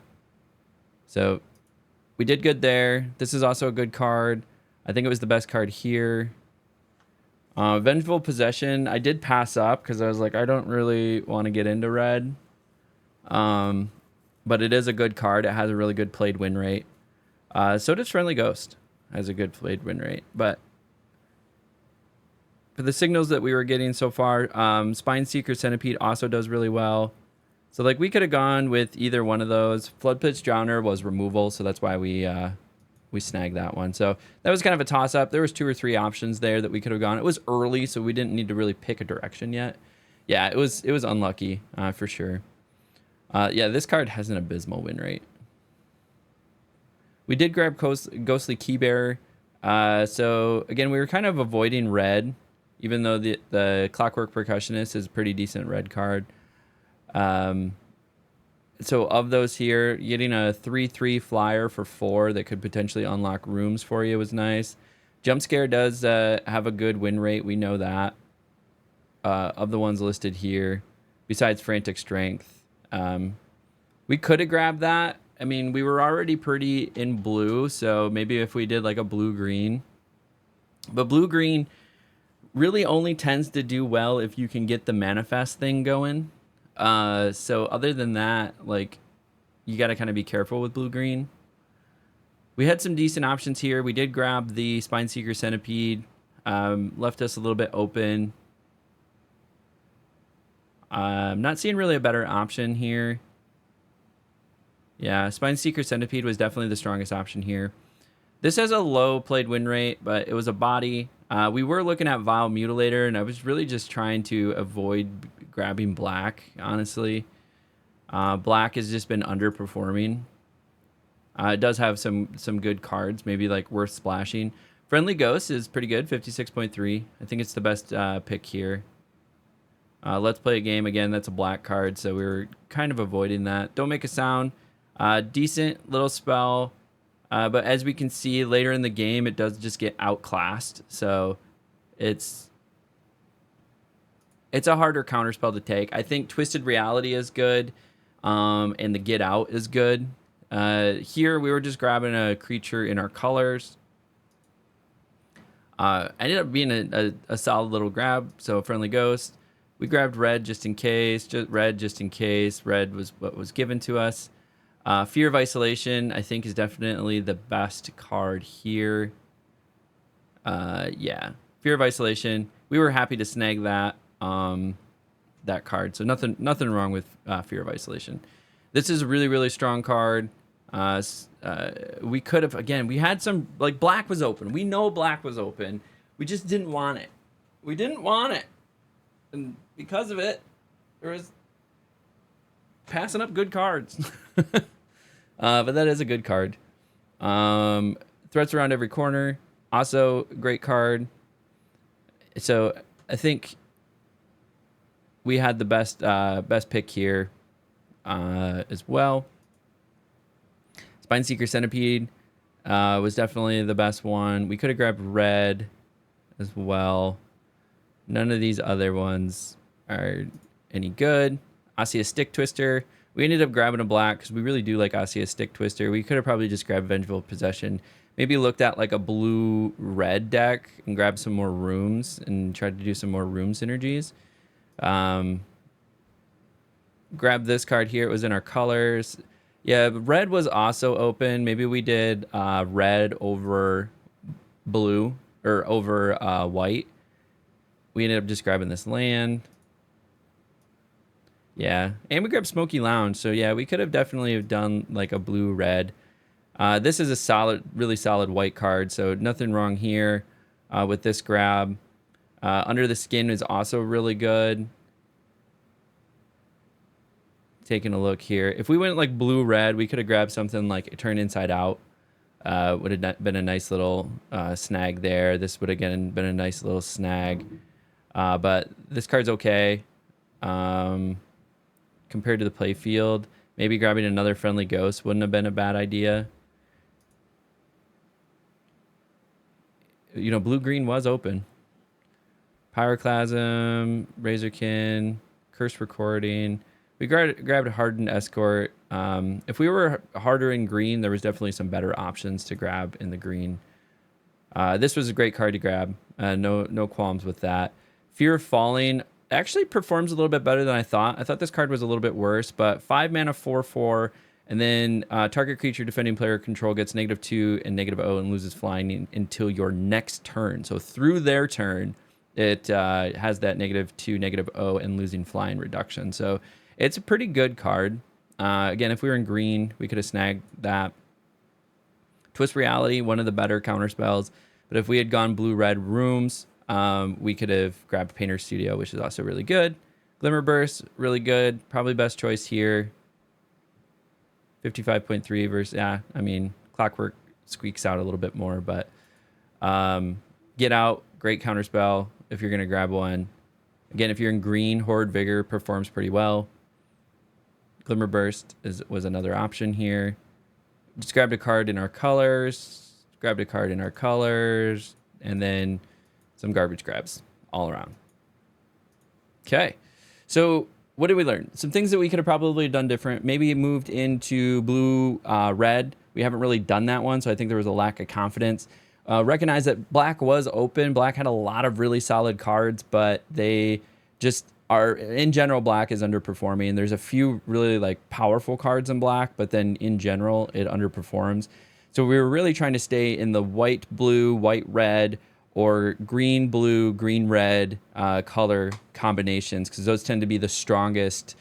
So we did good there. This is also a good card. I think it was the best card here. Vengeful Possession, I did pass up because I was like, I don't really want to get into red. But it is a good card. It has a really good played win rate. So does Friendly Ghost. Has a good played win rate. But for the signals that we were getting so far, Spine Seeker Centipede also does really well. So like we could have gone with either one of those. Floodpitch Drowner was removal, so that's why we snagged that one. So that was kind of a toss-up. There was 2 or 3 options there that we could have gone. It was early, so we didn't need to really pick a direction yet. Yeah, it was unlucky for sure. Yeah, this card has an abysmal win rate. We did grab Ghostly Keybearer. So again, we were kind of avoiding red, even though the Clockwork Percussionist is a pretty decent red card. So of those here, getting a 3/3 flyer for 4 that could potentially unlock rooms for you was nice. Jump Scare does have a good win rate. We know that. Of the ones listed here, besides Frantic Strength. We could have grabbed that. I mean, we were already pretty in blue, so maybe if we did like a blue-green. But blue-green really only tends to do well if you can get the manifest thing going. So other than that, like, you got to kind of be careful with blue-green. We had some decent options here. We did grab the Spine Seeker Centipede. Left us a little bit open. I'm not seeing really a better option here. Yeah, Spine Seeker Centipede was definitely the strongest option here. This has a low played win rate, but it was a body. We were looking at Vile Mutilator, and I was really just trying to avoid grabbing black, honestly. Black has just been underperforming. It does have some good cards, maybe like worth splashing. Friendly Ghost is pretty good, 56.3. I think it's the best pick here. Let's Play a Game, again, that's a black card, so we were kind of avoiding that. Don't Make a Sound, decent little spell, but as we can see later in the game, it does just get outclassed, so it's a harder counterspell to take. I think Twisted Reality is good, and the Get Out is good. Here, we were just grabbing a creature in our colors. Ended up being a solid little grab, so Friendly Ghost. We grabbed red just in case, red just in case. Red was what was given to us. Fear of Isolation, I think, is definitely the best card here. Yeah, Fear of Isolation. We were happy to snag that card, so nothing wrong with Fear of Isolation. This is a really strong card. We could have, again, we had some, like, black was open. We know black was open. We just didn't want it. We didn't want it. And because of it, there was passing up good cards. But that is a good card. Threats around every corner. Also, great card. So I think we had the best pick here as well. Spineseeker Centipede was definitely the best one. We could have grabbed red as well. None of these other ones are any good. Osseous Stick Twister. We ended up grabbing a black because we really do like Osseous Stick Twister. We could have probably just grabbed Vengeful Possession. Maybe looked at like a blue-red deck and grabbed some more rooms and tried to do some more room synergies. Grab this card here. It was in our colors. Yeah, red was also open. Maybe we did red over blue or over white. We ended up just grabbing this land. Yeah, and we grabbed Smoky Lounge. So yeah, we could have definitely done like a blue-red. This is a solid, really solid white card. So nothing wrong here with this grab. Under the Skin is also really good. Taking a look here. If we went like blue-red, we could have grabbed something like Turn Inside Out. Would have been a nice little snag there. This would again been a nice little snag. But this card's okay. Compared to the play field, maybe grabbing another Friendly Ghost wouldn't have been a bad idea. You know, blue-green was open. Pyroclasm, Razorkin, Curse Recording. We grabbed a Hardened Escort. If we were harder in green, there was definitely some better options to grab in the green. This was a great card to grab. No qualms with that. Fear of Falling actually performs a little bit better than I thought. I thought this card was a little bit worse, but 5 mana, 4/4, and then target creature defending player control gets -2 and -0 and loses flying until your next turn. So through their turn, it has that -2, -0, and losing flying reduction. So it's a pretty good card. Again, if we were in green, we could have snagged that. Twist Reality, one of the better counter spells. But if we had gone blue-red rooms, we could have grabbed Painter's Studio, which is also really good. Glimmer Burst, really good. Probably best choice here. 55.3 versus, yeah, I mean, Clockwork squeaks out a little bit more, but Get Out, great counterspell if you're going to grab one. Again, if you're in green, Horde Vigor performs pretty well. Glimmer Burst was another option here. Just grabbed a card in our colors, and then some garbage grabs all around. Okay, so what did we learn? Some things that we could have probably done different. Maybe moved into blue, red. We haven't really done that one, so I think there was a lack of confidence. Recognize that black was open. Black had a lot of really solid cards, but they just are, in general, black is underperforming. There's a few really like powerful cards in black, but then in general, it underperforms. So we were really trying to stay in the white, blue, white, red, or green, blue, green, red color combinations, because those tend to be the strongest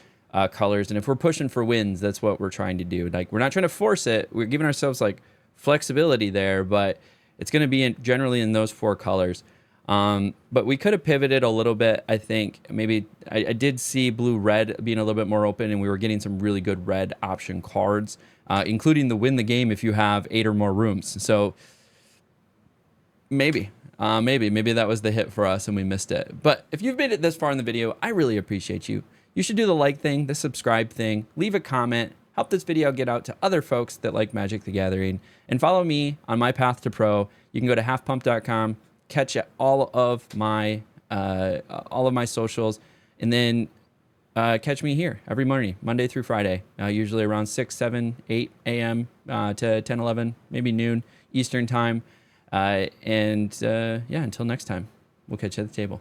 colors. And if we're pushing for wins, that's what we're trying to do. Like, we're not trying to force it. We're giving ourselves like flexibility there, but it's going to be generally in those 4 colors. But we could have pivoted a little bit, I think. Maybe I did see blue-red being a little bit more open, and we were getting some really good red option cards, including the win the game if you have 8 or more rooms. So maybe that was the hit for us and we missed it. But if you've made it this far in the video, I really appreciate you. You should do the like thing, the subscribe thing, leave a comment, help this video get out to other folks that like Magic the Gathering, and follow me on my path to pro. You can go to halfpump.com, catch all of my socials, and then catch me here every morning, Monday through Friday, usually around 6, 7, 8 a.m. To 10, 11, maybe noon Eastern time. Yeah, until next time, we'll catch you at the table.